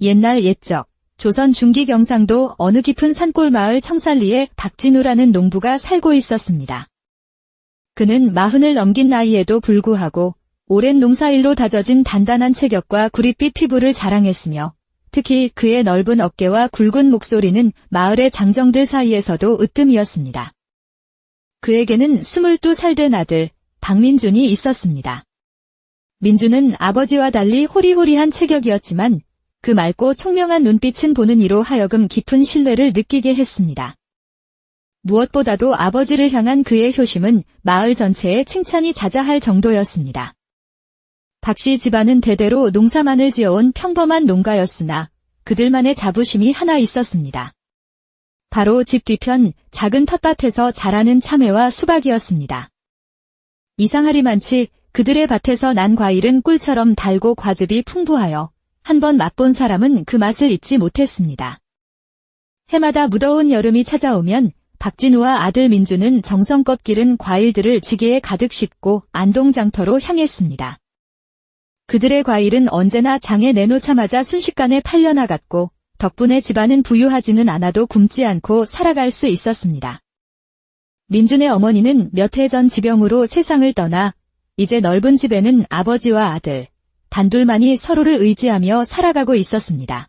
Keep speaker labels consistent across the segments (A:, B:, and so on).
A: 옛날 옛적 조선 중기 경상도 어느 깊은 산골 마을 청살리에 박진우라는 농부가 살고 있었습니다. 그는 40을 넘긴 나이에도 불구하고 오랜 농사일로 다져진 단단한 체격과 구릿빛 피부를 자랑했으며 특히 그의 넓은 어깨와 굵은 목소리는 마을의 장정들 사이에서도 으뜸이었습니다. 그에게는 22살 된 아들 박민준이 있었습니다. 민준은 아버지와 달리 호리호리한 체격이었지만 그 맑고 총명한 눈빛은 보는 이로 하여금 깊은 신뢰를 느끼게 했습니다. 무엇보다도 아버지를 향한 그의 효심은 마을 전체에 칭찬이 자자할 정도였습니다. 박씨 집안은 대대로 농사만을 지어온 평범한 농가였으나 그들만의 자부심이 하나 있었습니다. 바로 집 뒤편 작은 텃밭에서 자라는 참외와 수박이었습니다. 이상하리만치 그들의 밭에서 난 과일은 꿀처럼 달고 과즙이 풍부하여 한번 맛본 사람은 그 맛을 잊지 못했습니다. 해마다 무더운 여름이 찾아오면 박진우와 아들 민주는 정성껏 기른 과일들을 지게에 가득 싣고 안동장터로 향했습니다. 그들의 과일은 언제나 장에 내놓자마자 순식간에 팔려나갔고 덕분에 집안은 부유하지는 않아도 굶지 않고 살아갈 수 있었습니다. 민준의 어머니는 몇 해 전 지병으로 세상을 떠나 이제 넓은 집에는 아버지와 아들, 단둘만이 서로를 의지하며 살아가고 있었습니다.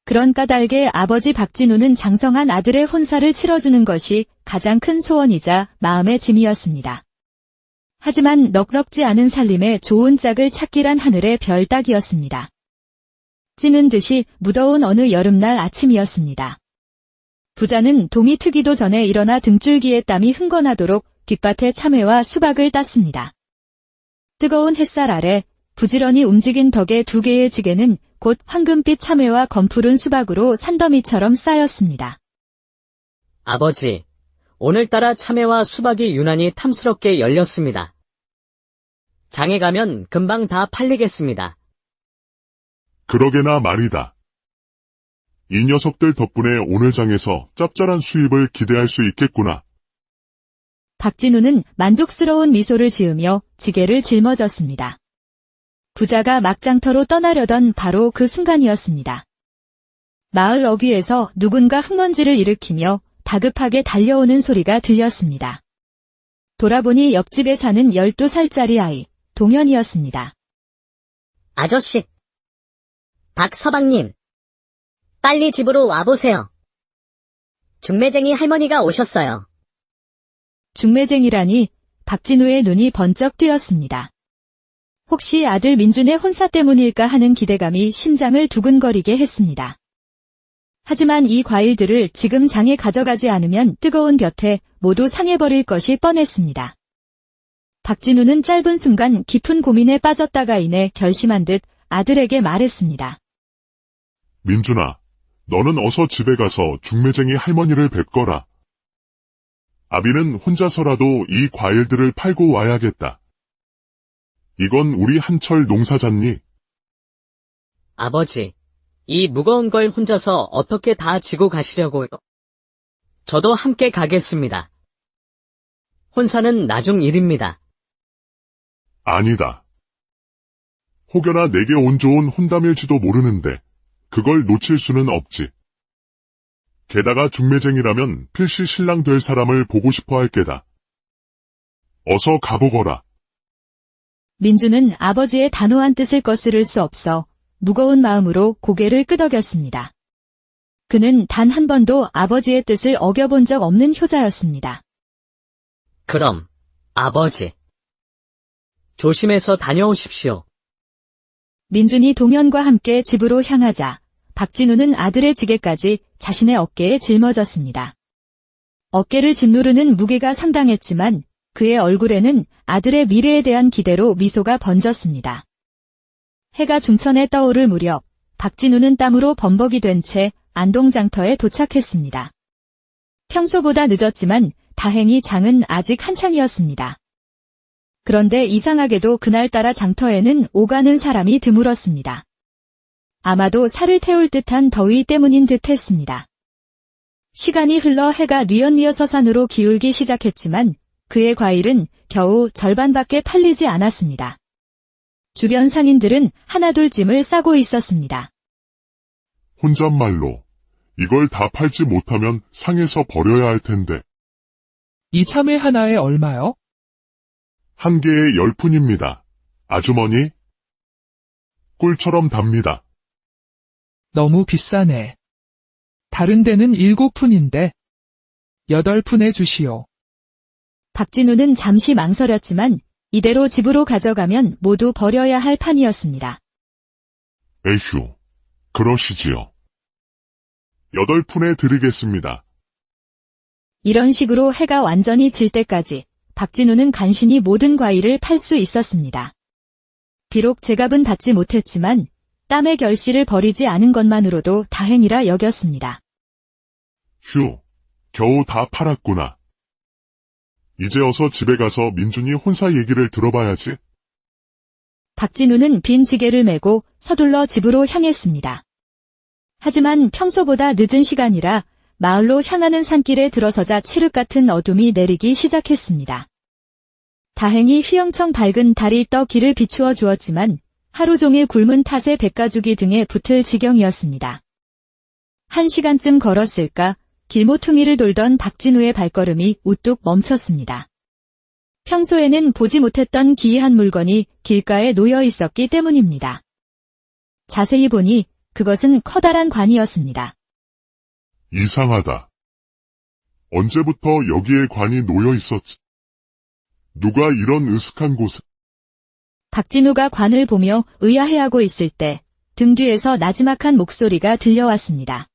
A: 그런 까닭에 아버지 박진우는 장성한 아들의 혼사를 치러주는 것이 가장 큰 소원이자 마음의 짐이었습니다. 하지만 넉넉지 않은 살림에 좋은 짝을 찾기란 하늘의 별 따기였습니다. 찌는 듯이 무더운 어느 여름날 아침이었습니다. 부자는 동이 트기도 전에 일어나 등줄기에 땀이 흥건하도록 뒷밭에 참외와 수박을 땄습니다. 뜨거운 햇살 아래 부지런히 움직인 덕에 두 개의 지게는 곧 황금빛 참외와 검푸른 수박으로 산더미처럼 쌓였습니다.
B: 아버지, 오늘따라 참외와 수박이 유난히 탐스럽게 열렸습니다. 장에 가면 금방 다 팔리겠습니다.
C: 그러게나 말이다. 이 녀석들 덕분에 오늘 장에서 짭짤한 수입을 기대할 수 있겠구나.
A: 박진우는 만족스러운 미소를 지으며 지게를 짊어졌습니다. 부자가 막장터로 떠나려던 바로 그 순간이었습니다. 마을 어귀에서 누군가 흙먼지를 일으키며 다급하게 달려오는 소리가 들렸습니다. 돌아보니 옆집에 사는 12살짜리 아이, 동현이었습니다.
D: 아저씨, 박서방님, 빨리 집으로 와보세요. 중매쟁이 할머니가 오셨어요.
A: 중매쟁이라니 박진우의 눈이 번쩍 뜨였습니다. 혹시 아들 민준의 혼사 때문일까 하는 기대감이 심장을 두근거리게 했습니다. 하지만 이 과일들을 지금 장에 가져가지 않으면 뜨거운 볕에 모두 상해버릴 것이 뻔했습니다. 박진우는 짧은 순간 깊은 고민에 빠졌다가 이내 결심한 듯 아들에게 말했습니다.
C: 민준아, 너는 어서 집에 가서 중매쟁이 할머니를 뵙거라. 아비는 혼자서라도 이 과일들을 팔고 와야겠다. 이건 우리 한철 농사잖니?
B: 아버지, 이 무거운 걸 혼자서 어떻게 다 지고 가시려고요? 저도 함께 가겠습니다. 혼사는 나중 일입니다.
C: 아니다. 혹여나 내게 온 좋은 혼담일지도 모르는데 그걸 놓칠 수는 없지. 게다가 중매쟁이라면 필시 신랑 될 사람을 보고 싶어 할 게다. 어서 가보거라.
A: 민주는 아버지의 단호한 뜻을 거스를 수 없어 무거운 마음으로 고개를 끄덕였습니다. 그는 단 한 번도 아버지의 뜻을 어겨본 적 없는 효자였습니다.
B: 그럼, 아버지. 조심해서 다녀오십시오.
A: 민준이 동현과 함께 집으로 향하자 박진우는 아들의 지게까지 자신의 어깨에 짊어졌습니다. 어깨를 짓누르는 무게가 상당했지만 그의 얼굴에는 아들의 미래에 대한 기대로 미소가 번졌습니다. 해가 중천에 떠오를 무렵 박진우는 땀으로 범벅이 된 채 안동장터에 도착했습니다. 평소보다 늦었지만 다행히 장은 아직 한창이었습니다. 그런데 이상하게도 그날따라 장터에는 오가는 사람이 드물었습니다. 아마도 살을 태울 듯한 더위 때문인 듯 했습니다. 시간이 흘러 해가 뉘엿뉘엿 서산으로 기울기 시작했지만 그의 과일은 겨우 절반밖에 팔리지 않았습니다. 주변 상인들은 하나둘 짐을 싸고 있었습니다.
C: 혼잣말로 이걸 다 팔지 못하면 상해서 버려야 할 텐데
E: 이 참외 하나에 얼마요?
C: 한 개에 10푼입니다. 아주머니? 꿀처럼 답니다.
E: 너무 비싸네. 다른 데는 7푼인데 8푼에 주시오.
A: 박진우는 잠시 망설였지만 이대로 집으로 가져가면 모두 버려야 할 판이었습니다.
C: 에휴, 그러시지요. 8푼에 드리겠습니다.
A: 이런 식으로 해가 완전히 질 때까지 박진우는 간신히 모든 과일을 팔 수 있었습니다. 비록 제값은 받지 못했지만 땀의 결실을 버리지 않은 것만으로도 다행이라 여겼습니다.
C: 휴, 겨우 다 팔았구나. 이제 어서 집에 가서 민준이 혼사 얘기를 들어봐야지.
A: 박진우는 빈 지게를 메고 서둘러 집으로 향했습니다. 하지만 평소보다 늦은 시간이라 마을로 향하는 산길에 들어서자 칠흑 같은 어둠이 내리기 시작했습니다. 다행히 휘영청 밝은 달이 떠 길을 비추어 주었지만 하루 종일 굶은 탓에 백가죽이 등에 붙을 지경이었습니다. 1시간쯤 걸었을까 길모퉁이를 돌던 박진우의 발걸음이 우뚝 멈췄습니다. 평소에는 보지 못했던 기이한 물건이 길가에 놓여 있었기 때문입니다. 자세히 보니 그것은 커다란 관이었습니다.
C: 이상하다. 언제부터 여기에 관이 놓여 있었지? 누가 이런 으슥한 곳에?
A: 박진우가 관을 보며 의아해하고 있을 때 등 뒤에서 나지막한 목소리가 들려왔습니다.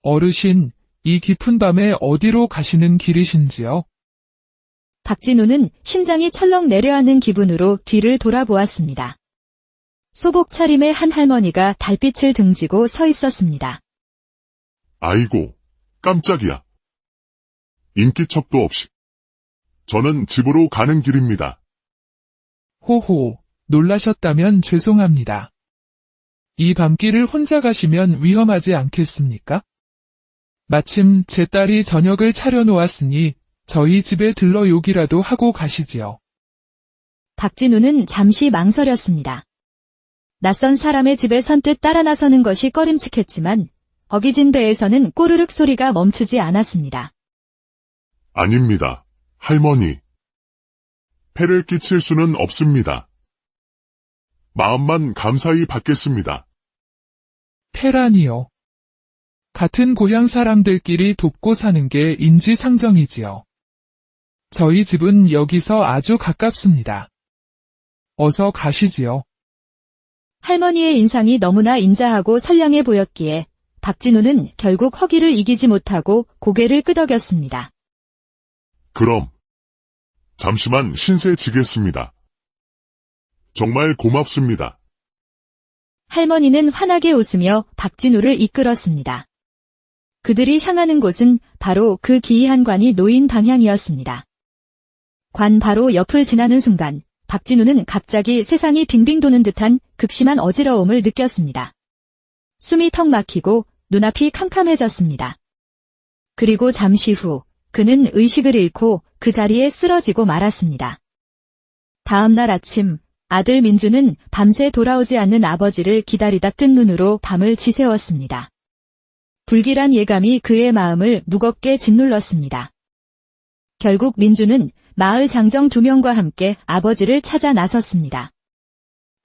E: 어르신, 이 깊은 밤에 어디로 가시는 길이신지요?
A: 박진우는 심장이 철렁 내려앉는 기분으로 뒤를 돌아보았습니다. 소복 차림의 한 할머니가 달빛을 등지고 서 있었습니다.
C: 아이고, 깜짝이야. 인기척도 없이. 저는 집으로 가는 길입니다.
E: 호호, 놀라셨다면 죄송합니다. 이 밤길을 혼자 가시면 위험하지 않겠습니까? 마침 제 딸이 저녁을 차려놓았으니 저희 집에 들러 욕이라도 하고 가시지요.
A: 박진우는 잠시 망설였습니다. 낯선 사람의 집에 선뜻 따라 나서는 것이 꺼림칙했지만 어기진 배에서는 꼬르륵 소리가 멈추지 않았습니다.
C: 아닙니다, 할머니. 폐를 끼칠 수는 없습니다. 마음만 감사히 받겠습니다.
E: 폐란이요. 같은 고향 사람들끼리 돕고 사는 게 인지상정이지요. 저희 집은 여기서 아주 가깝습니다. 어서 가시지요.
A: 할머니의 인상이 너무나 인자하고 선량해 보였기에 박진우는 결국 허기를 이기지 못하고 고개를 끄덕였습니다.
C: 그럼 잠시만 신세 지겠습니다. 정말 고맙습니다.
A: 할머니는 환하게 웃으며 박진우를 이끌었습니다. 그들이 향하는 곳은 바로 그 기이한 관이 놓인 방향이었습니다. 관 바로 옆을 지나는 순간 박진우는 갑자기 세상이 빙빙 도는 듯한 극심한 어지러움을 느꼈습니다. 숨이 턱 막히고 눈앞이 캄캄해졌습니다. 그리고 잠시 후 그는 의식을 잃고 그 자리에 쓰러지고 말았습니다. 다음 날 아침 아들 민주는 밤새 돌아오지 않는 아버지를 기다리다 뜬 눈으로 밤을 지새웠습니다. 불길한 예감이 그의 마음을 무겁게 짓눌렀습니다. 결국 민주는 마을 장정 2명과 함께 아버지를 찾아 나섰습니다.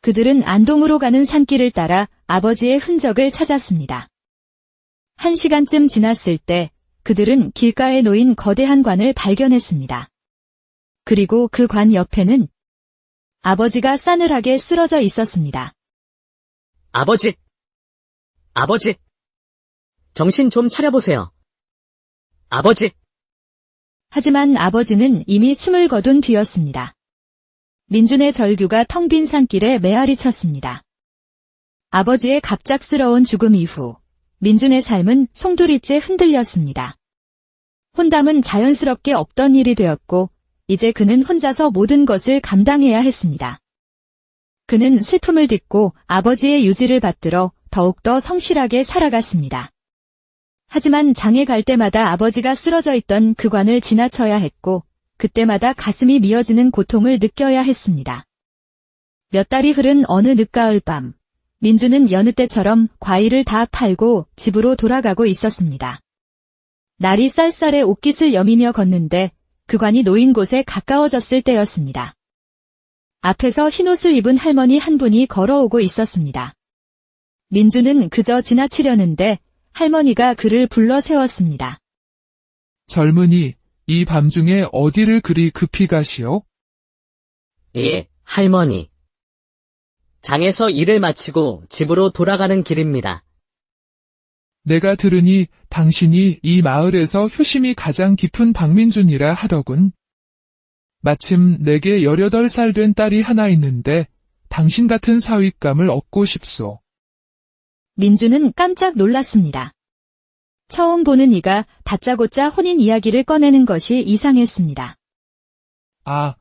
A: 그들은 안동으로 가는 산길을 따라 아버지의 흔적을 찾았습니다. 1시간쯤 지났을 때 그들은 길가에 놓인 거대한 관을 발견했습니다. 그리고 그 관 옆에는 아버지가 싸늘하게 쓰러져 있었습니다.
B: 아버지! 아버지! 정신 좀 차려보세요. 아버지!
A: 하지만 아버지는 이미 숨을 거둔 뒤였습니다. 민준의 절규가 텅 빈 산길에 메아리 쳤습니다. 아버지의 갑작스러운 죽음 이후 민준의 삶은 송두리째 흔들렸습니다. 혼담은 자연스럽게 없던 일이 되었고 이제 그는 혼자서 모든 것을 감당해야 했습니다. 그는 슬픔을 딛고 아버지의 유지를 받들어 더욱더 성실하게 살아갔습니다. 하지만 장에 갈 때마다 아버지가 쓰러져 있던 그 관을 지나쳐야 했고 그때마다 가슴이 미어지는 고통을 느껴야 했습니다. 몇 달이 흐른 어느 늦가을 밤 민주는 여느 때처럼 과일을 다 팔고 집으로 돌아가고 있었습니다. 날이 쌀쌀해 옷깃을 여미며 걷는데 그 관이 놓인 곳에 가까워졌을 때였습니다. 앞에서 흰옷을 입은 할머니 한 분이 걸어오고 있었습니다. 민주는 그저 지나치려는데 할머니가 그를 불러 세웠습니다.
E: 젊은이, 이 밤중에 어디를 그리 급히 가시오?
B: 예, 할머니. 장에서 일을 마치고 집으로 돌아가는 길입니다.
E: 내가 들으니 당신이 이 마을에서 효심이 가장 깊은 박민준이라 하더군. 마침 내게 18살 된 딸이 하나 있는데 당신 같은 사윗감을 얻고 싶소.
A: 민주는 깜짝 놀랐습니다. 처음 보는 이가 다짜고짜 혼인 이야기를 꺼내는 것이 이상했습니다.
E: 아,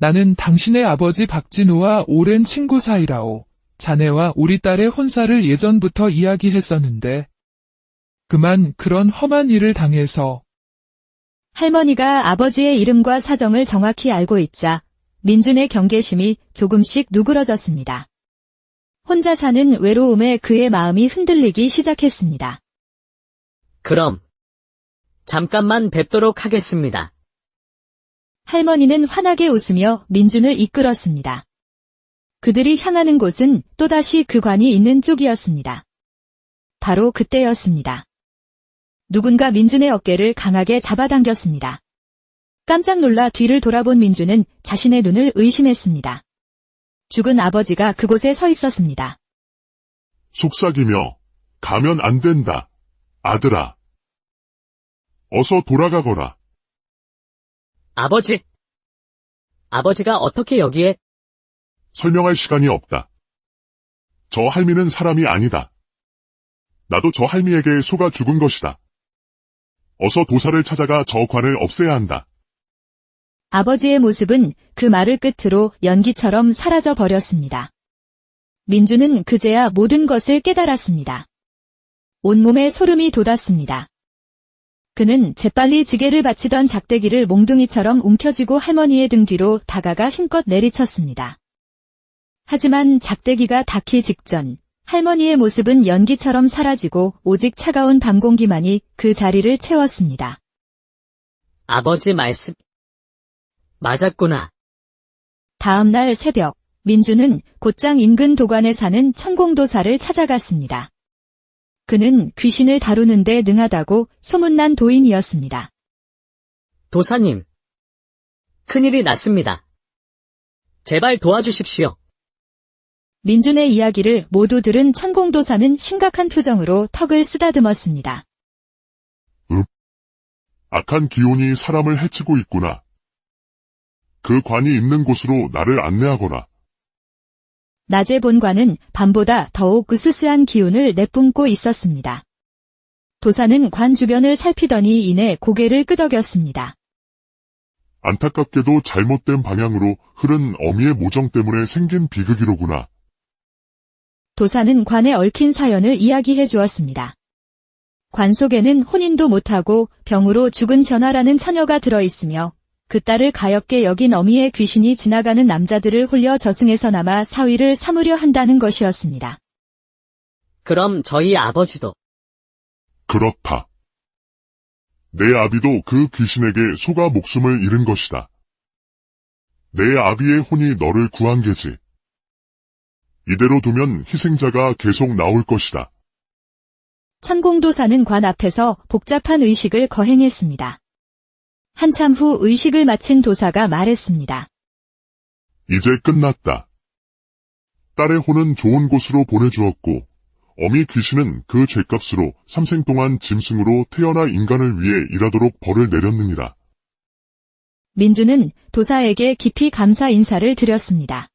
E: 나는 당신의 아버지 박진우와 오랜 친구 사이라오. 자네와 우리 딸의 혼사를 예전부터 이야기했었는데 그만 그런 험한 일을 당해서.
A: 할머니가 아버지의 이름과 사정을 정확히 알고 있자 민준의 경계심이 조금씩 누그러졌습니다. 혼자 사는 외로움에 그의 마음이 흔들리기 시작했습니다.
B: 그럼 잠깐만 뵙도록 하겠습니다.
A: 할머니는 환하게 웃으며 민준을 이끌었습니다. 그들이 향하는 곳은 또다시 그 관이 있는 쪽이었습니다. 바로 그때였습니다. 누군가 민준의 어깨를 강하게 잡아당겼습니다. 깜짝 놀라 뒤를 돌아본 민준은 자신의 눈을 의심했습니다. 죽은 아버지가 그곳에 서 있었습니다.
C: 속삭이며 가면 안 된다. 아들아. 어서 돌아가거라.
B: 아버지! 아버지가 어떻게 여기에?
C: 설명할 시간이 없다. 저 할미는 사람이 아니다. 나도 저 할미에게 속아 죽은 것이다. 어서 도사를 찾아가 저 관을 없애야 한다.
A: 아버지의 모습은 그 말을 끝으로 연기처럼 사라져 버렸습니다. 민주는 그제야 모든 것을 깨달았습니다. 온몸에 소름이 돋았습니다. 그는 재빨리 지게를 받치던 작대기를 몽둥이처럼 움켜쥐고 할머니의 등 뒤로 다가가 힘껏 내리쳤습니다. 하지만 작대기가 닿기 직전 할머니의 모습은 연기처럼 사라지고 오직 차가운 밤 공기만이 그 자리를 채웠습니다.
B: 아버지 말씀 맞았구나.
A: 다음 날 새벽, 민주는 곧장 인근 도관에 사는 천공도사를 찾아갔습니다. 그는 귀신을 다루는 데 능하다고 소문난 도인이었습니다.
B: 도사님, 큰일이 났습니다. 제발 도와주십시오.
A: 민준의 이야기를 모두 들은 천공도사는 심각한 표정으로 턱을 쓰다듬었습니다.
C: 악한 기운이 사람을 해치고 있구나. 그 관이 있는 곳으로 나를 안내하거라.
A: 낮에 본 관은 밤보다 더욱 으스스한 기운을 내뿜고 있었습니다. 도사는 관 주변을 살피더니 이내 고개를 끄덕였습니다.
C: 안타깝게도 잘못된 방향으로 흐른 어미의 모정 때문에 생긴 비극이로구나.
A: 도사는 관에 얽힌 사연을 이야기해 주었습니다. 관 속에는 혼인도 못하고 병으로 죽은 전하라는 처녀가 들어있으며 그 딸을 가엾게 여긴 어미의 귀신이 지나가는 남자들을 홀려 저승에서나마 사위를 삼으려 한다는 것이었습니다.
B: 그럼 저희 아버지도
C: 그렇다. 내 아비도 그 귀신에게 속아 목숨을 잃은 것이다. 내 아비의 혼이 너를 구한 게지. 이대로 두면 희생자가 계속 나올 것이다.
A: 천공도사는 관 앞에서 복잡한 의식을 거행했습니다. 한참 후 의식을 마친 도사가 말했습니다.
C: 이제 끝났다. 딸의 혼은 좋은 곳으로 보내주었고 어미 귀신은 그 죄값으로 삼생 동안 짐승으로 태어나 인간을 위해 일하도록 벌을 내렸느니라.
A: 민주는 도사에게 깊이 감사 인사를 드렸습니다.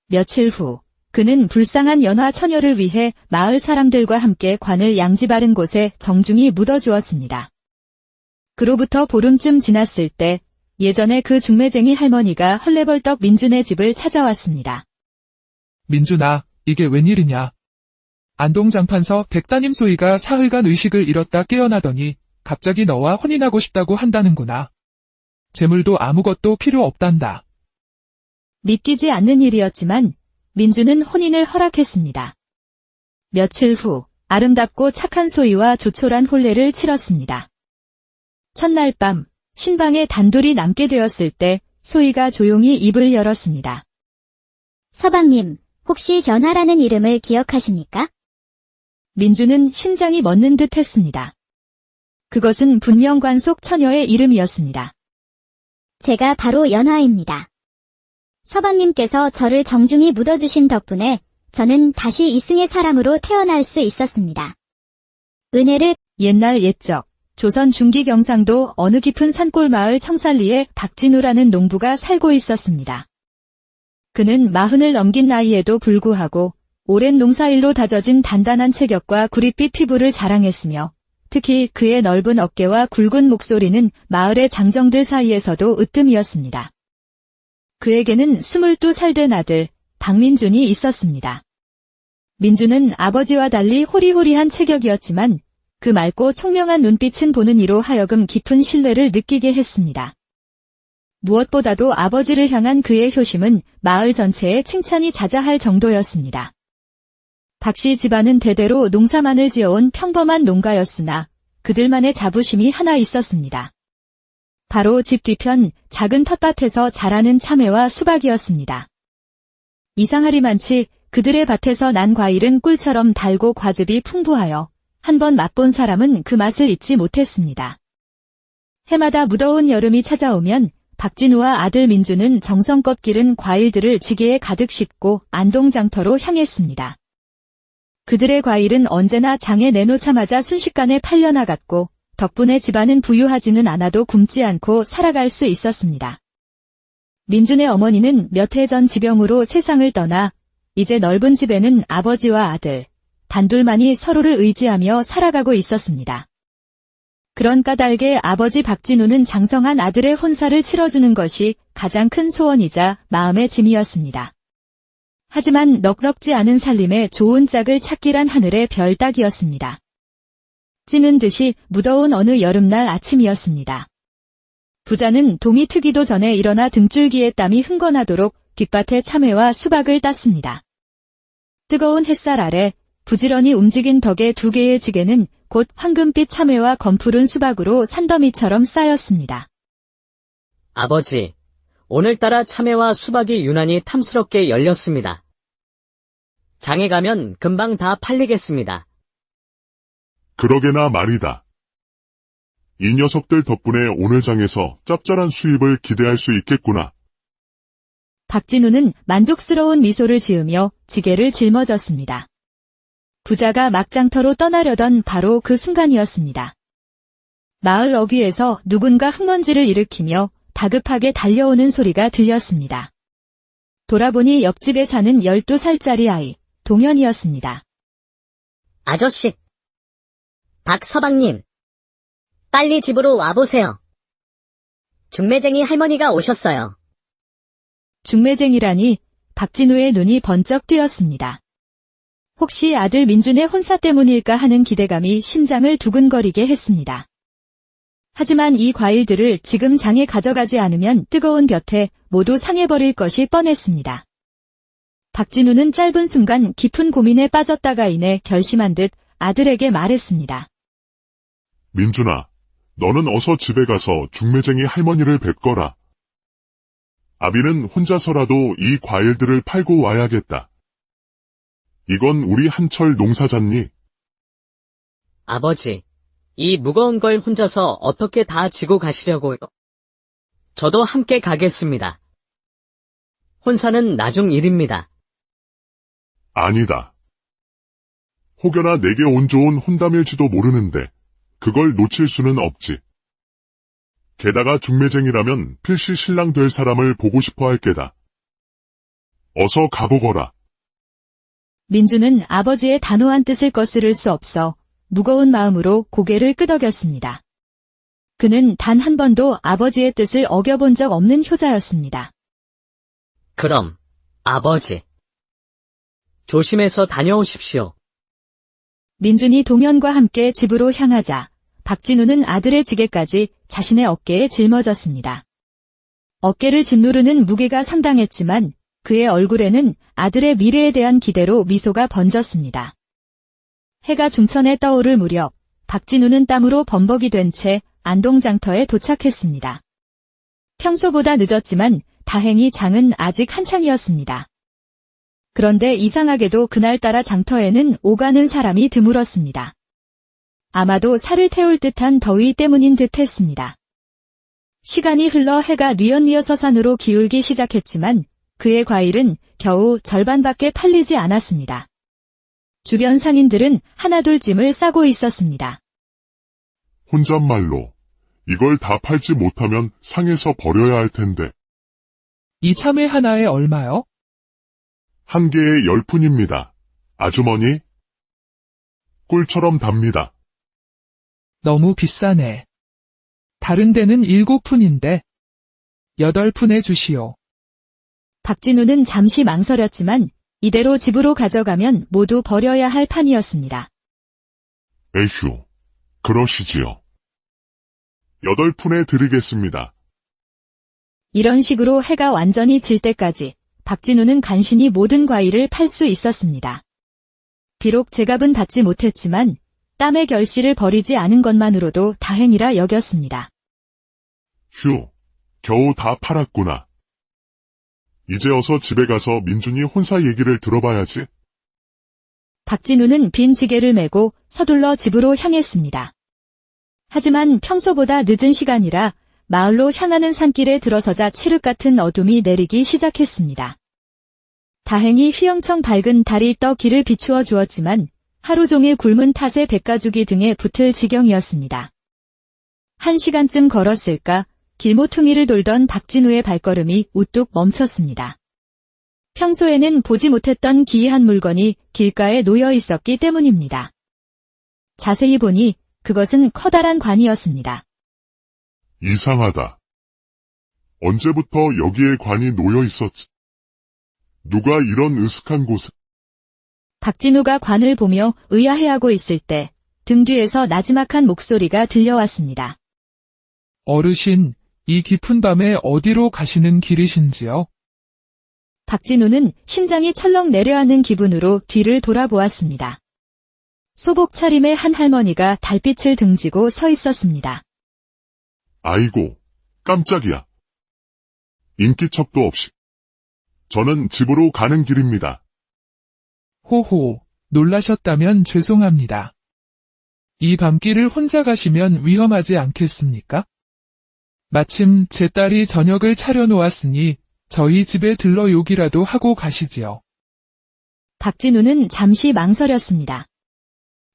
A: 며칠 후 그는 불쌍한 연화 처녀를 위해 마을 사람들과 함께 관을 양지 바른 곳에 정중히 묻어주었습니다. 그로부터 보름쯤 지났을 때 예전에 그 중매쟁이 할머니가 헐레벌떡 민준의 집을 찾아왔습니다.
E: 민준아, 이게 웬일이냐? 안동장판서 백다님 소희가 사흘간 의식을 잃었다 깨어나더니 갑자기 너와 혼인하고 싶다고 한다는구나. 재물도 아무것도 필요 없단다.
A: 믿기지 않는 일이었지만 민주는 혼인을 허락했습니다. 며칠 후 아름답고 착한 소희와 조촐한 혼례를 치렀습니다. 첫날 밤 신방에 단둘이 남게 되었을 때 소희가 조용히 입을 열었습니다.
F: 서방님, 혹시 변화라는 이름을 기억하십니까?
A: 민주는 심장이 멎는 듯 했습니다. 그것은 분명 관속 처녀의 이름이었습니다.
F: 제가 바로 연화입니다. 서방님께서 저를 정중히 묻어주신 덕분에 저는 다시 이승의 사람으로 태어날 수 있었습니다. 은혜를
A: 옛날 옛적 조선 중기 경상도 어느 깊은 산골 마을 청살리에 박진우라는 농부가 살고 있었습니다. 그는 40을 넘긴 나이에도 불구하고 오랜 농사일로 다져진 단단한 체격과 구릿빛 피부를 자랑했으며 특히 그의 넓은 어깨와 굵은 목소리는 마을의 장정들 사이에서도 으뜸이었습니다. 그에게는 22살 된 아들 박민준이 있었습니다. 민준은 아버지와 달리 호리호리한 체격이었지만 그 맑고 총명한 눈빛은 보는 이로 하여금 깊은 신뢰를 느끼게 했습니다. 무엇보다도 아버지를 향한 그의 효심은 마을 전체에 칭찬이 자자할 정도였습니다. 박씨 집안은 대대로 농사만을 지어온 평범한 농가였으나 그들만의 자부심이 하나 있었습니다. 바로 집 뒤편 작은 텃밭에서 자라는 참외와 수박이었습니다. 이상하리만치 그들의 밭에서 난 과일은 꿀처럼 달고 과즙이 풍부하여 한번 맛본 사람은 그 맛을 잊지 못했습니다. 해마다 무더운 여름이 찾아오면 박진우와 아들 민주는 정성껏 기른 과일들을 지게에 가득 싣고 안동장터로 향했습니다. 그들의 과일은 언제나 장에 내놓자마자 순식간에 팔려나갔고 덕분에 집안은 부유하지는 않아도 굶지 않고 살아갈 수 있었습니다. 민준의 어머니는 몇 해 전 지병으로 세상을 떠나 이제 넓은 집에는 아버지와 아들, 단둘만이 서로를 의지하며 살아가고 있었습니다. 그런 까닭에 아버지 박진우는 장성한 아들의 혼사를 치러주는 것이 가장 큰 소원이자 마음의 짐이었습니다. 하지만 넉넉지 않은 살림에 좋은 짝을 찾기란 하늘의 별 따기였습니다. 찌는 듯이 무더운 어느 여름날 아침이었습니다. 부자는 동이 트기도 전에 일어나 등줄기에 땀이 흥건하도록 뒷밭에 참외와 수박을 땄습니다. 뜨거운 햇살 아래 부지런히 움직인 덕에 두 개의 지게는 곧 황금빛 참외와 검푸른 수박으로 산더미처럼 쌓였습니다.
B: 아버지, 오늘따라 참외와 수박이 유난히 탐스럽게 열렸습니다. 장에 가면 금방 다 팔리겠습니다.
C: 그러게나 말이다. 이 녀석들 덕분에 오늘 장에서 짭짤한 수입을 기대할 수 있겠구나.
A: 박진우는 만족스러운 미소를 지으며 지게를 짊어졌습니다. 부자가 막장터로 떠나려던 바로 그 순간이었습니다. 마을 어귀에서 누군가 흙먼지를 일으키며 다급하게 달려오는 소리가 들렸습니다. 돌아보니 옆집에 사는 12살짜리 아이, 동현이었습니다.
D: 아저씨. 박서방님. 빨리 집으로 와보세요. 중매쟁이 할머니가 오셨어요.
A: 중매쟁이라니 박진우의 눈이 번쩍 뜨였습니다. 혹시 아들 민준의 혼사 때문일까 하는 기대감이 심장을 두근거리게 했습니다. 하지만 이 과일들을 지금 장에 가져가지 않으면 뜨거운 볕에 모두 상해버릴 것이 뻔했습니다. 박진우는 짧은 순간 깊은 고민에 빠졌다가 이내 결심한 듯 아들에게 말했습니다.
C: 민준아, 너는 어서 집에 가서 중매쟁이 할머니를 뵙거라. 아비는 혼자서라도 이 과일들을 팔고 와야겠다. 이건 우리 한철 농사잖니?
B: 아버지, 이 무거운 걸 혼자서 어떻게 다 지고 가시려고요? 저도 함께 가겠습니다. 혼사는 나중 일입니다.
C: 아니다. 혹여나 내게 온 좋은 혼담일지도 모르는데 그걸 놓칠 수는 없지. 게다가 중매쟁이라면 필시 신랑 될 사람을 보고 싶어 할 게다. 어서 가보거라.
A: 민주는 아버지의 단호한 뜻을 거스를 수 없어 무거운 마음으로 고개를 끄덕였습니다. 그는 단 한 번도 아버지의 뜻을 어겨본 적 없는 효자였습니다.
B: 그럼, 아버지. 조심해서 다녀오십시오.
A: 민준이 동현과 함께 집으로 향하자 박진우는 아들의 지게까지 자신의 어깨에 짊어졌습니다. 어깨를 짓누르는 무게가 상당했지만 그의 얼굴에는 아들의 미래에 대한 기대로 미소가 번졌습니다. 해가 중천에 떠오를 무렵 박진우는 땀으로 범벅이 된 채 안동장터에 도착했습니다. 평소보다 늦었지만 다행히 장은 아직 한창이었습니다. 그런데 이상하게도 그날따라 장터에는 오가는 사람이 드물었습니다. 아마도 살을 태울 듯한 더위 때문인 듯 했습니다. 시간이 흘러 해가 뉘엿뉘엿 서산으로 기울기 시작했지만 그의 과일은 겨우 절반밖에 팔리지 않았습니다. 주변 상인들은 하나둘 짐을 싸고 있었습니다.
C: 혼잣말로 이걸 다 팔지 못하면 상해서 버려야 할 텐데
E: 이 참외 하나에 얼마요?
C: 한 개에 10푼입니다. 아주머니? 꿀처럼 답니다.
E: 너무 비싸네. 다른 데는 7푼인데 8푼에 주시오.
A: 박진우는 잠시 망설였지만 이대로 집으로 가져가면 모두 버려야 할 판이었습니다.
C: 에휴, 그러시지요. 8푼에 드리겠습니다.
A: 이런 식으로 해가 완전히 질 때까지 박진우는 간신히 모든 과일을 팔 수 있었습니다. 비록 제값은 받지 못했지만 땀의 결실을 버리지 않은 것만으로도 다행이라 여겼습니다.
C: 휴, 겨우 다 팔았구나. 이제 어서 집에 가서 민준이 혼사 얘기를 들어봐야지.
A: 박진우는 빈 지게를 메고 서둘러 집으로 향했습니다. 하지만 평소보다 늦은 시간이라 마을로 향하는 산길에 들어서자 칠흑 같은 어둠이 내리기 시작했습니다. 다행히 휘영청 밝은 달이 떠 길을 비추어 주었지만 하루 종일 굶은 탓에 백가죽이 등에 붙을 지경이었습니다. 1시간쯤 걸었을까 길모퉁이를 돌던 박진우의 발걸음이 우뚝 멈췄습니다. 평소에는 보지 못했던 기이한 물건이 길가에 놓여 있었기 때문입니다. 자세히 보니 그것은 커다란 관이었습니다.
C: 이상하다. 언제부터 여기에 관이 놓여 있었지? 누가 이런 으슥한 곳에?
A: 박진우가 관을 보며 의아해하고 있을 때 등 뒤에서 나지막한 목소리가 들려왔습니다.
E: 어르신, 이 깊은 밤에 어디로 가시는 길이신지요?
A: 박진우는 심장이 철렁 내려앉는 기분으로 뒤를 돌아보았습니다. 소복 차림의 한 할머니가 달빛을 등지고 서 있었습니다.
C: 아이고, 깜짝이야. 인기척도 없이. 저는 집으로 가는 길입니다.
E: 호호, 놀라셨다면 죄송합니다. 이 밤길을 혼자 가시면 위험하지 않겠습니까? 마침 제 딸이 저녁을 차려놓았으니 저희 집에 들러 요기라도 하고 가시지요.
A: 박진우는 잠시 망설였습니다.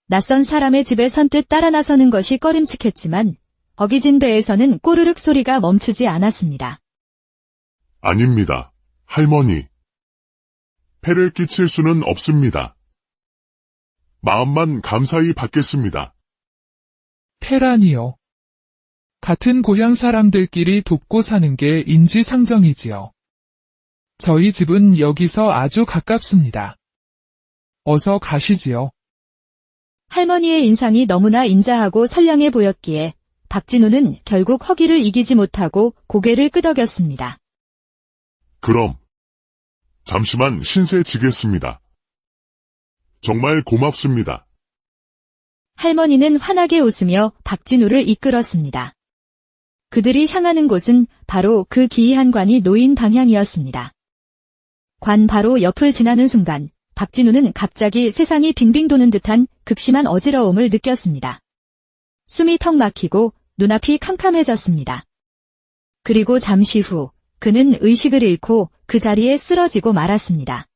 A: 낯선 사람의 집에 선뜻 따라 나서는 것이 꺼림칙했지만 어기진 배에서는 꼬르륵 소리가 멈추지 않았습니다.
C: 아닙니다, 할머니. 폐를 끼칠 수는 없습니다. 마음만 감사히 받겠습니다.
E: 폐란이요. 같은 고향 사람들끼리 돕고 사는 게 인지상정이지요. 저희 집은 여기서 아주 가깝습니다. 어서 가시지요.
A: 할머니의 인상이 너무나 인자하고 선량해 보였기에 박진우는 결국 허기를 이기지 못하고 고개를 끄덕였습니다.
C: 그럼 잠시만 신세 지겠습니다. 정말 고맙습니다.
A: 할머니는 환하게 웃으며 박진우를 이끌었습니다. 그들이 향하는 곳은 바로 그 기이한 관이 놓인 방향이었습니다. 관 바로 옆을 지나는 순간 박진우는 갑자기 세상이 빙빙 도는 듯한 극심한 어지러움을 느꼈습니다. 숨이 턱 막히고 눈앞이 캄캄해졌습니다. 그리고 잠시 후 그는 의식을 잃고 그 자리에 쓰러지고 말았습니다.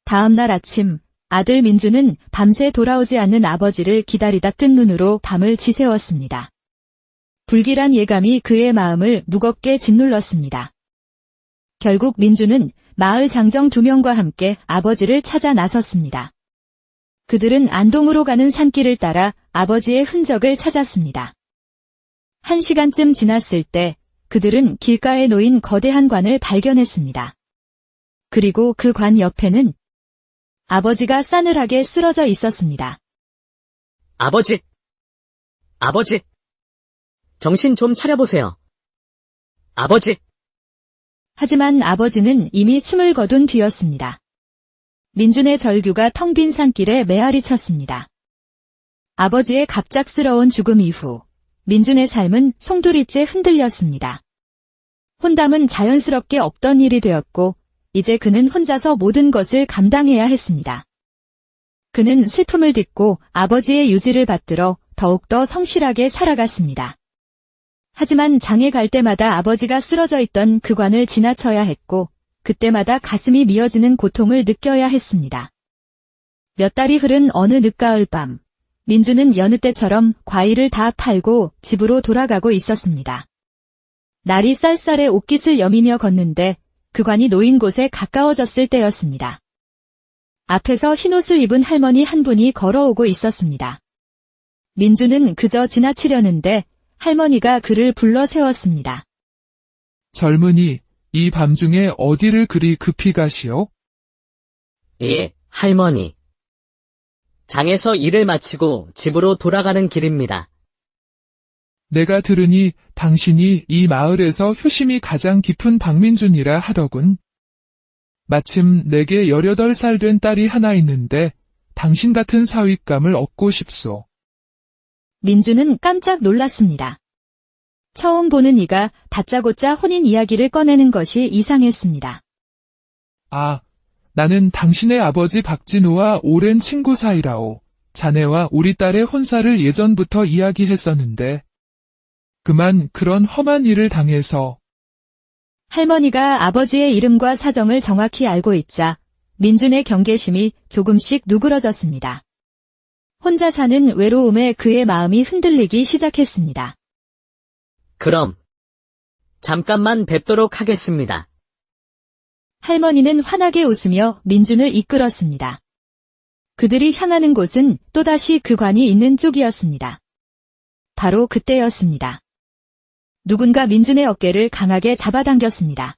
A: 다음 날 아침 아들 민주는 밤새 돌아오지 않는 아버지를 기다리다 뜬 눈으로 밤을 지새웠습니다. 불길한 예감이 그의 마음을 무겁게 짓눌렀습니다. 결국 민주는 마을 장정 2명과 함께 아버지를 찾아 나섰습니다. 그들은 안동으로 가는 산길을 따라 아버지의 흔적을 찾았습니다. 1시간쯤 지났을 때 그들은 길가에 놓인 거대한 관을 발견했습니다. 그리고 그 관 옆에는 아버지가 싸늘하게 쓰러져 있었습니다.
B: 아버지! 아버지! 정신 좀 차려보세요. 아버지!
A: 하지만 아버지는 이미 숨을 거둔 뒤였습니다. 민준의 절규가 텅 빈 산길에 메아리 쳤습니다. 아버지의 갑작스러운 죽음 이후 민준의 삶은 송두리째 흔들렸습니다. 혼담은 자연스럽게 없던 일이 되었고 이제 그는 혼자서 모든 것을 감당해야 했습니다. 그는 슬픔을 딛고 아버지의 유지를 받들어 더욱더 성실하게 살아갔습니다. 하지만 장에 갈 때마다 아버지가 쓰러져 있던 그 관을 지나쳐야 했고 그때마다 가슴이 미어지는 고통을 느껴야 했습니다. 몇 달이 흐른 어느 늦가을 밤, 민주는 여느 때처럼 과일을 다 팔고 집으로 돌아가고 있었습니다. 날이 쌀쌀해 옷깃을 여미며 걷는데 그 관이 놓인 곳에 가까워졌을 때였습니다. 앞에서 흰옷을 입은 할머니 한 분이 걸어오고 있었습니다. 민주는 그저 지나치려는데 할머니가 그를 불러 세웠습니다.
E: 젊은이, 이 밤중에 어디를 그리 급히 가시오?
B: 예, 할머니. 장에서 일을 마치고 집으로 돌아가는 길입니다.
E: 내가 들으니 당신이 이 마을에서 효심이 가장 깊은 박민준이라 하더군. 마침 내게 18살 된 딸이 하나 있는데 당신 같은 사윗감을 얻고 싶소.
A: 민주는 깜짝 놀랐습니다. 처음 보는 이가 다짜고짜 혼인 이야기를 꺼내는 것이 이상했습니다.
E: 아, 나는 당신의 아버지 박진우와 오랜 친구 사이라오. 자네와 우리 딸의 혼사를 예전부터 이야기했었는데 그만 그런 험한 일을 당해서.
A: 할머니가 아버지의 이름과 사정을 정확히 알고 있자 민준의 경계심이 조금씩 누그러졌습니다. 혼자 사는 외로움에 그의 마음이 흔들리기 시작했습니다.
B: 그럼 잠깐만 뵙도록 하겠습니다.
A: 할머니는 환하게 웃으며 민준을 이끌었습니다. 그들이 향하는 곳은 또다시 그 관이 있는 쪽이었습니다. 바로 그때였습니다. 누군가 민준의 어깨를 강하게 잡아당겼습니다.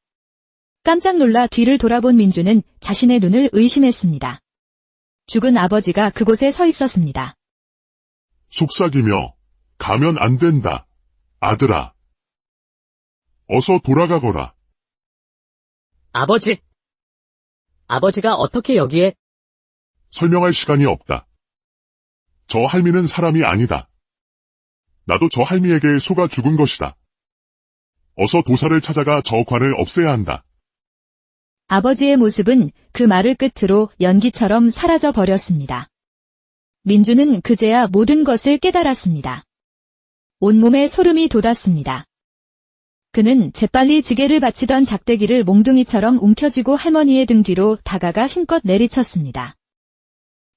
A: 깜짝 놀라 뒤를 돌아본 민준은 자신의 눈을 의심했습니다. 죽은 아버지가 그곳에 서 있었습니다.
C: 속삭이며 가면 안 된다. 아들아. 어서 돌아가거라.
B: 아버지! 아버지가 어떻게 여기에?
C: 설명할 시간이 없다. 저 할미는 사람이 아니다. 나도 저 할미에게 속아 죽은 것이다. 어서 도사를 찾아가 저 관을 없애야 한다.
A: 아버지의 모습은 그 말을 끝으로 연기처럼 사라져 버렸습니다. 민주는 그제야 모든 것을 깨달았습니다. 온몸에 소름이 돋았습니다. 그는 재빨리 지게를 받치던 작대기를 몽둥이처럼 움켜쥐고 할머니의 등 뒤로 다가가 힘껏 내리쳤습니다.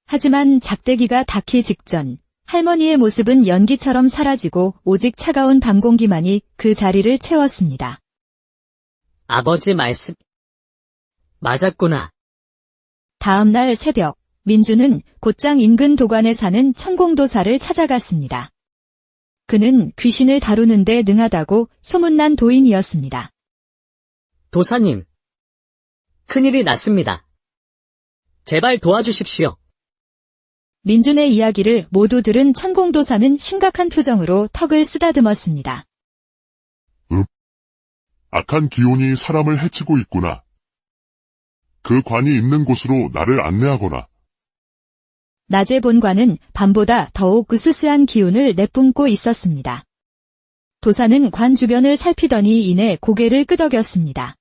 A: 하지만 작대기가 닿기 직전 할머니의 모습은 연기처럼 사라지고 오직 차가운 밤 공기만이 그 자리를 채웠습니다.
B: 아버지 말씀 맞았구나.
A: 다음 날 새벽, 민주는 곧장 인근 도관에 사는 천공도사를 찾아갔습니다. 그는 귀신을 다루는 데 능하다고 소문난 도인이었습니다.
B: 도사님, 큰일이 났습니다. 제발 도와주십시오.
A: 민준의 이야기를 모두 들은 천공도사는 심각한 표정으로 턱을 쓰다듬었습니다.
C: 악한 기운이 사람을 해치고 있구나. 그 관이 있는 곳으로 나를 안내하거라.
A: 낮에 본 관은 밤보다 더욱 으스스한 기운을 내뿜고 있었습니다. 도사는 관 주변을 살피더니 이내 고개를 끄덕였습니다.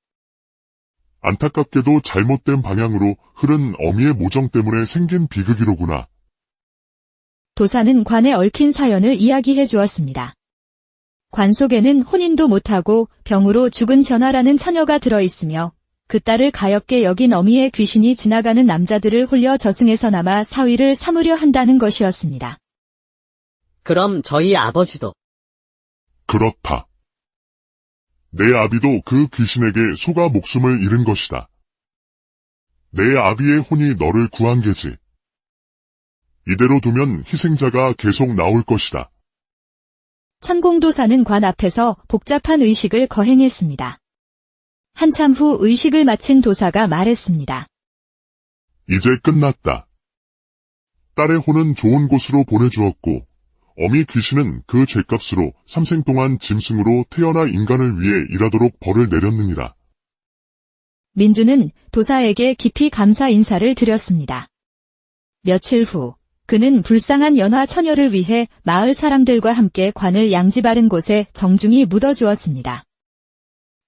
C: 안타깝게도 잘못된 방향으로 흐른 어미의 모정 때문에 생긴 비극이로구나.
A: 도사는 관에 얽힌 사연을 이야기해 주었습니다. 관 속에는 혼인도 못하고 병으로 죽은 전화라는 처녀가 들어있으며 그 딸을 가엾게 여긴 어미의 귀신이 지나가는 남자들을 홀려 저승에서 남아 사위를 삼으려 한다는 것이었습니다.
B: 그럼 저희 아버지도
C: 그렇다. 내 아비도 그 귀신에게 속아 목숨을 잃은 것이다. 내 아비의 혼이 너를 구한 게지. 이대로 두면 희생자가 계속 나올 것이다.
A: 천공도사는 관 앞에서 복잡한 의식을 거행했습니다. 한참 후 의식을 마친 도사가 말했습니다.
C: 이제 끝났다. 딸의 혼은 좋은 곳으로 보내주었고 어미 귀신은 그 죗값으로 삼생 동안 짐승으로 태어나 인간을 위해 일하도록 벌을 내렸느니라.
A: 민주는 도사에게 깊이 감사 인사를 드렸습니다. 며칠 후 그는 불쌍한 연화 처녀를 위해 마을 사람들과 함께 관을 양지 바른 곳에 정중히 묻어주었습니다.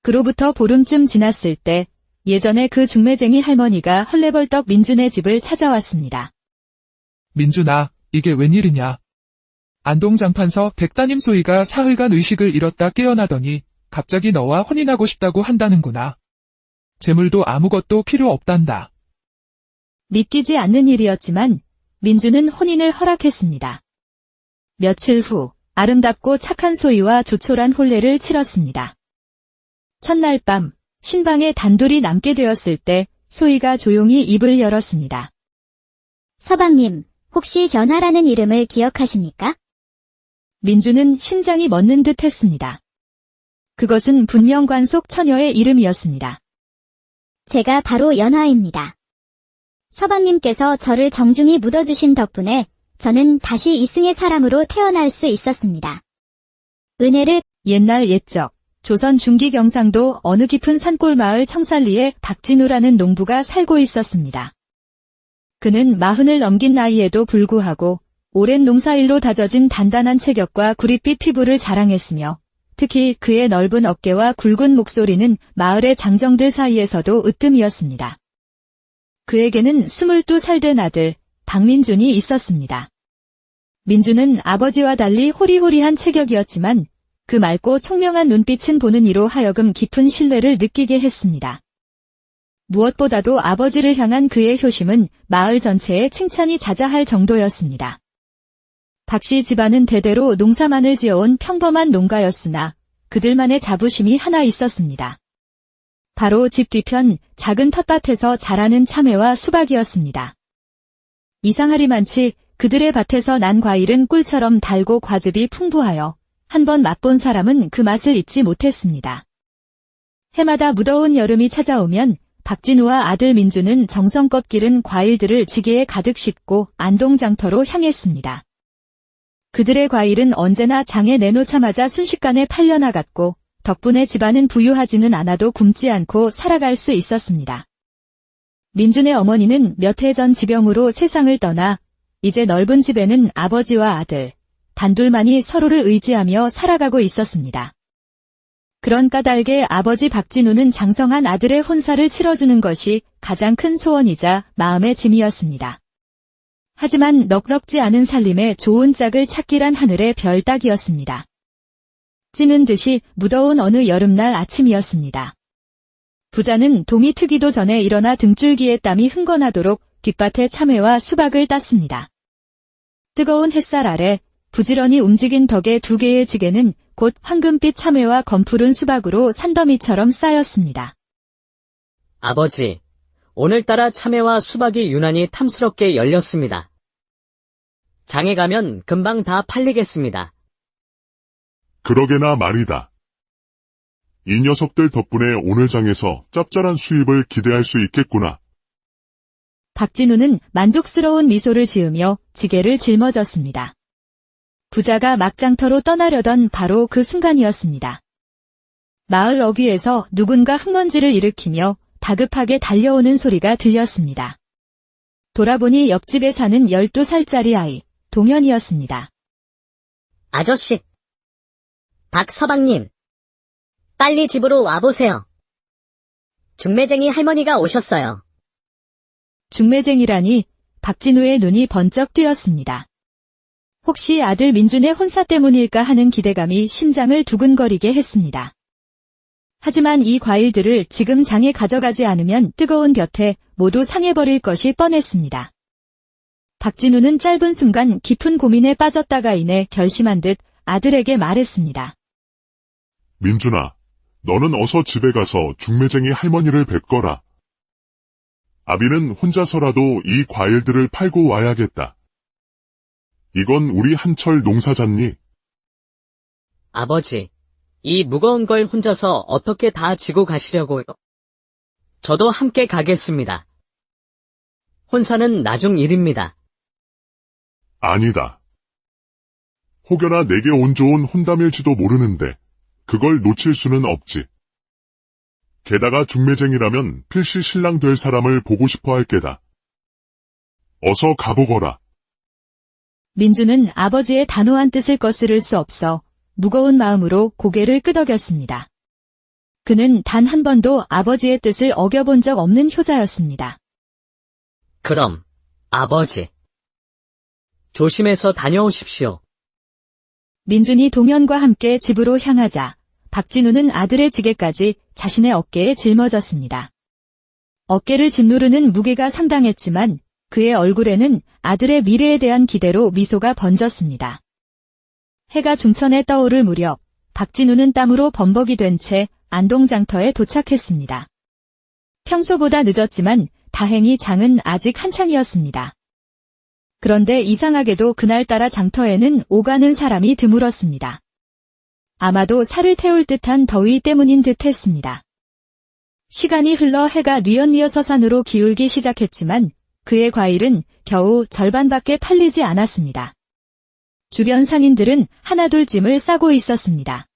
A: 그로부터 보름쯤 지났을 때 예전에 그 중매쟁이 할머니가 헐레벌떡 민준의 집을 찾아왔습니다.
E: 민준아, 이게 웬일이냐? 안동장판서 백따님 소희가 사흘간 의식을 잃었다 깨어나더니 갑자기 너와 혼인하고 싶다고 한다는구나. 재물도 아무것도 필요 없단다.
A: 믿기지 않는 일이었지만 민주는 혼인을 허락했습니다. 며칠 후 아름답고 착한 소희와 조촐한 혼례를 치렀습니다. 첫날 밤 신방에 단둘이 남게 되었을 때 소희가 조용히 입을 열었습니다.
F: 서방님, 혹시 연하라는 이름을 기억하십니까?
A: 민주는 심장이 멎는 듯 했습니다. 그것은 분명 관속 처녀의 이름이었습니다.
F: 제가 바로 연하입니다. 서방님께서 저를 정중히 묻어주신 덕분에 저는 다시 이승의 사람으로 태어날 수 있었습니다. 은혜를
A: 옛날 옛적 조선 중기 경상도 어느 깊은 산골 마을 청살리에 박진우라는 농부가 살고 있었습니다. 그는 40을 넘긴 나이에도 불구하고 오랜 농사일로 다져진 단단한 체격과 구릿빛 피부를 자랑했으며 특히 그의 넓은 어깨와 굵은 목소리는 마을의 장정들 사이에서도 으뜸이었습니다. 그에게는 22살 된 아들 박민준이 있었습니다. 민준은 아버지와 달리 호리호리한 체격이었지만 그 맑고 총명한 눈빛은 보는 이로 하여금 깊은 신뢰를 느끼게 했습니다. 무엇보다도 아버지를 향한 그의 효심은 마을 전체에 칭찬이 자자할 정도였습니다. 박씨 집안은 대대로 농사만을 지어온 평범한 농가였으나 그들만의 자부심이 하나 있었습니다. 바로 집 뒤편 작은 텃밭에서 자라는 참외와 수박이었습니다. 이상하리만치 그들의 밭에서 난 과일은 꿀처럼 달고 과즙이 풍부하여 한번 맛본 사람은 그 맛을 잊지 못했습니다. 해마다 무더운 여름이 찾아오면 박진우와 아들 민주는 정성껏 기른 과일들을 지게에 가득 싣고 안동장터로 향했습니다. 그들의 과일은 언제나 장에 내놓자마자 순식간에 팔려나갔고 덕분에 집안은 부유하지는 않아도 굶지 않고 살아갈 수 있었습니다. 민준의 어머니는 몇 해 전 지병으로 세상을 떠나 이제 넓은 집에는 아버지와 아들, 단둘만이 서로를 의지하며 살아가고 있었습니다. 그런 까닭에 아버지 박진우는 장성한 아들의 혼사를 치러주는 것이 가장 큰 소원이자 마음의 짐이었습니다. 하지만 넉넉지 않은 살림에 좋은 짝을 찾기란 하늘의 별 따기였습니다. 찌는 듯이 무더운 어느 여름날 아침이었습니다. 부자는 동이 트기도 전에 일어나 등줄기에 땀이 흥건하도록 뒷밭에 참외와 수박을 땄습니다. 뜨거운 햇살 아래 부지런히 움직인 덕에 2개의 지게는 곧 황금빛 참외와 검푸른 수박으로 산더미처럼 쌓였습니다.
B: 아버지, 오늘따라 참외와 수박이 유난히 탐스럽게 열렸습니다. 장에 가면 금방 다 팔리겠습니다.
C: 그러게나 말이다. 이 녀석들 덕분에 오늘 장에서 짭짤한 수입을 기대할 수 있겠구나.
A: 박진우는 만족스러운 미소를 지으며 지게를 짊어졌습니다. 부자가 막장터로 떠나려던 바로 그 순간이었습니다. 마을 어귀에서 누군가 흙먼지를 일으키며 다급하게 달려오는 소리가 들렸습니다. 돌아보니 옆집에 사는 12살짜리 아이, 동현이었습니다.
D: 아저씨. 박서방님. 빨리 집으로 와보세요. 중매쟁이 할머니가 오셨어요.
A: 중매쟁이라니 박진우의 눈이 번쩍 뜨였습니다. 혹시 아들 민준의 혼사 때문일까 하는 기대감이 심장을 두근거리게 했습니다. 하지만 이 과일들을 지금 장에 가져가지 않으면 뜨거운 볕에 모두 상해버릴 것이 뻔했습니다. 박진우는 짧은 순간 깊은 고민에 빠졌다가 이내 결심한 듯 아들에게 말했습니다.
C: 민준아, 너는 어서 집에 가서 중매쟁이 할머니를 뵙거라. 아비는 혼자서라도 이 과일들을 팔고 와야겠다. 이건 우리 한철 농사잖니?
B: 아버지, 이 무거운 걸 혼자서 어떻게 다 지고 가시려고요? 저도 함께 가겠습니다. 혼사는 나중 일입니다.
C: 아니다. 혹여나 내게 온 좋은 혼담일지도 모르는데 그걸 놓칠 수는 없지. 게다가 중매쟁이라면 필시 신랑 될 사람을 보고 싶어 할 게다. 어서 가보거라.
A: 민주는 아버지의 단호한 뜻을 거스를 수 없어 무거운 마음으로 고개를 끄덕였습니다. 그는 단 한 번도 아버지의 뜻을 어겨본 적 없는 효자였습니다.
B: 그럼, 아버지. 조심해서 다녀오십시오.
A: 민준이 동현과 함께 집으로 향하자 박진우는 아들의 지게까지 자신의 어깨에 짊어졌습니다. 어깨를 짓누르는 무게가 상당했지만 그의 얼굴에는 아들의 미래에 대한 기대로 미소가 번졌습니다. 해가 중천에 떠오를 무렵 박진우는 땀으로 범벅이 된 채 안동장터에 도착했습니다. 평소보다 늦었지만 다행히 장은 아직 한창이었습니다. 그런데 이상하게도 그날따라 장터에는 오가는 사람이 드물었습니다. 아마도 살을 태울 듯한 더위 때문인 듯 했습니다. 시간이 흘러 해가 뉘엿뉘엿 서산으로 기울기 시작했지만 그의 과일은 겨우 절반밖에 팔리지 않았습니다. 주변 상인들은 하나둘 짐을 싸고 있었습니다.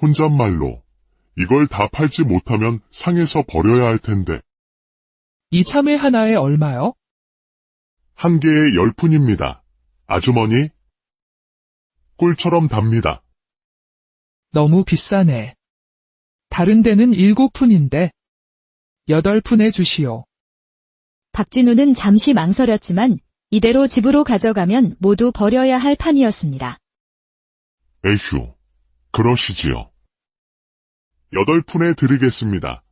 C: 혼잣말로 이걸 다 팔지 못하면 상해서 버려야 할 텐데
E: 이 참외 하나에 얼마요?
C: 한 개에 10푼입니다. 아주머니? 꿀처럼 답니다.
E: 너무 비싸네. 다른 데는 7푼인데 8푼에 주시오.
A: 박진우는 잠시 망설였지만 이대로 집으로 가져가면 모두 버려야 할 판이었습니다.
C: 에휴, 그러시지요. 8푼에 드리겠습니다.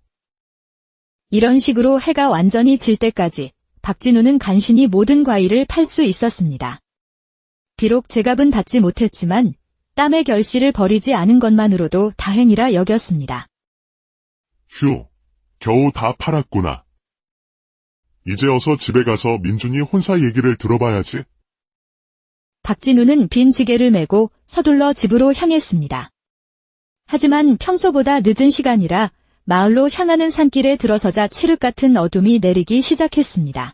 A: 이런 식으로 해가 완전히 질 때까지 박진우는 간신히 모든 과일을 팔 수 있었습니다. 비록 제값은 받지 못했지만 땀의 결실을 버리지 않은 것만으로도 다행이라 여겼습니다.
C: 휴, 겨우 다 팔았구나. 이제 어서 집에 가서 민준이 혼사 얘기를 들어봐야지.
A: 박진우는 빈 지게를 메고 서둘러 집으로 향했습니다. 하지만 평소보다 늦은 시간이라 마을로 향하는 산길에 들어서자 칠흑 같은 어둠이 내리기 시작했습니다.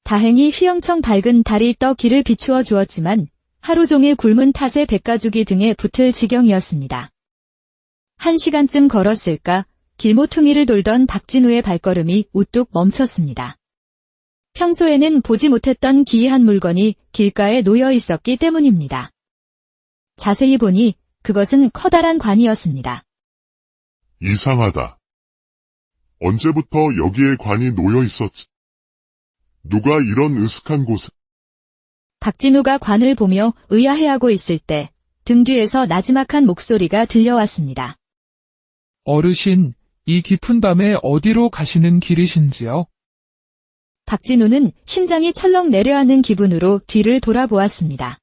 A: 다행히 휘영청 밝은 달이 떠 길을 비추어 주었지만 하루 종일 굶은 탓에 백가죽이 등에 붙을 지경이었습니다. 1시간쯤 걸었을까 길모퉁이를 돌던 박진우의 발걸음이 우뚝 멈췄습니다. 평소에는 보지 못했던 기이한 물건이 길가에 놓여 있었기 때문입니다. 자세히 보니 그것은 커다란 관이었습니다.
C: 이상하다. 언제부터 여기에 관이 놓여 있었지? 누가 이런 으슥한 곳에?
A: 박진우가 관을 보며 의아해하고 있을 때 등 뒤에서 나지막한 목소리가 들려왔습니다.
E: 어르신, 이 깊은 밤에 어디로 가시는 길이신지요?
A: 박진우는 심장이 철렁 내려앉는 기분으로 뒤를 돌아보았습니다.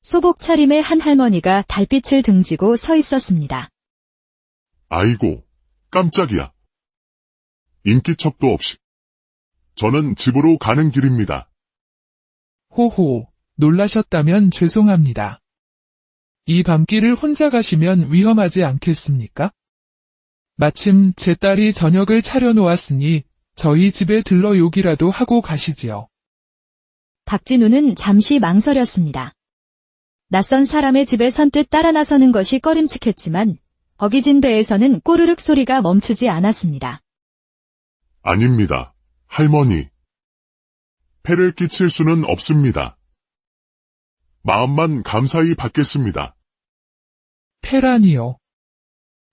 A: 소복 차림의 한 할머니가 달빛을 등지고 서 있었습니다.
C: 아이고, 깜짝이야. 인기척도 없이. 저는 집으로 가는 길입니다.
E: 호호, 놀라셨다면 죄송합니다. 이 밤길을 혼자 가시면 위험하지 않겠습니까? 마침 제 딸이 저녁을 차려놓았으니 저희 집에 들러 요기라도 하고 가시지요.
A: 박진우는 잠시 망설였습니다. 낯선 사람의 집에 선뜻 따라 나서는 것이 꺼림칙했지만 어기진 배에서는 꼬르륵 소리가 멈추지 않았습니다.
C: 아닙니다, 할머니. 폐를 끼칠 수는 없습니다. 마음만 감사히 받겠습니다.
E: 폐란이요.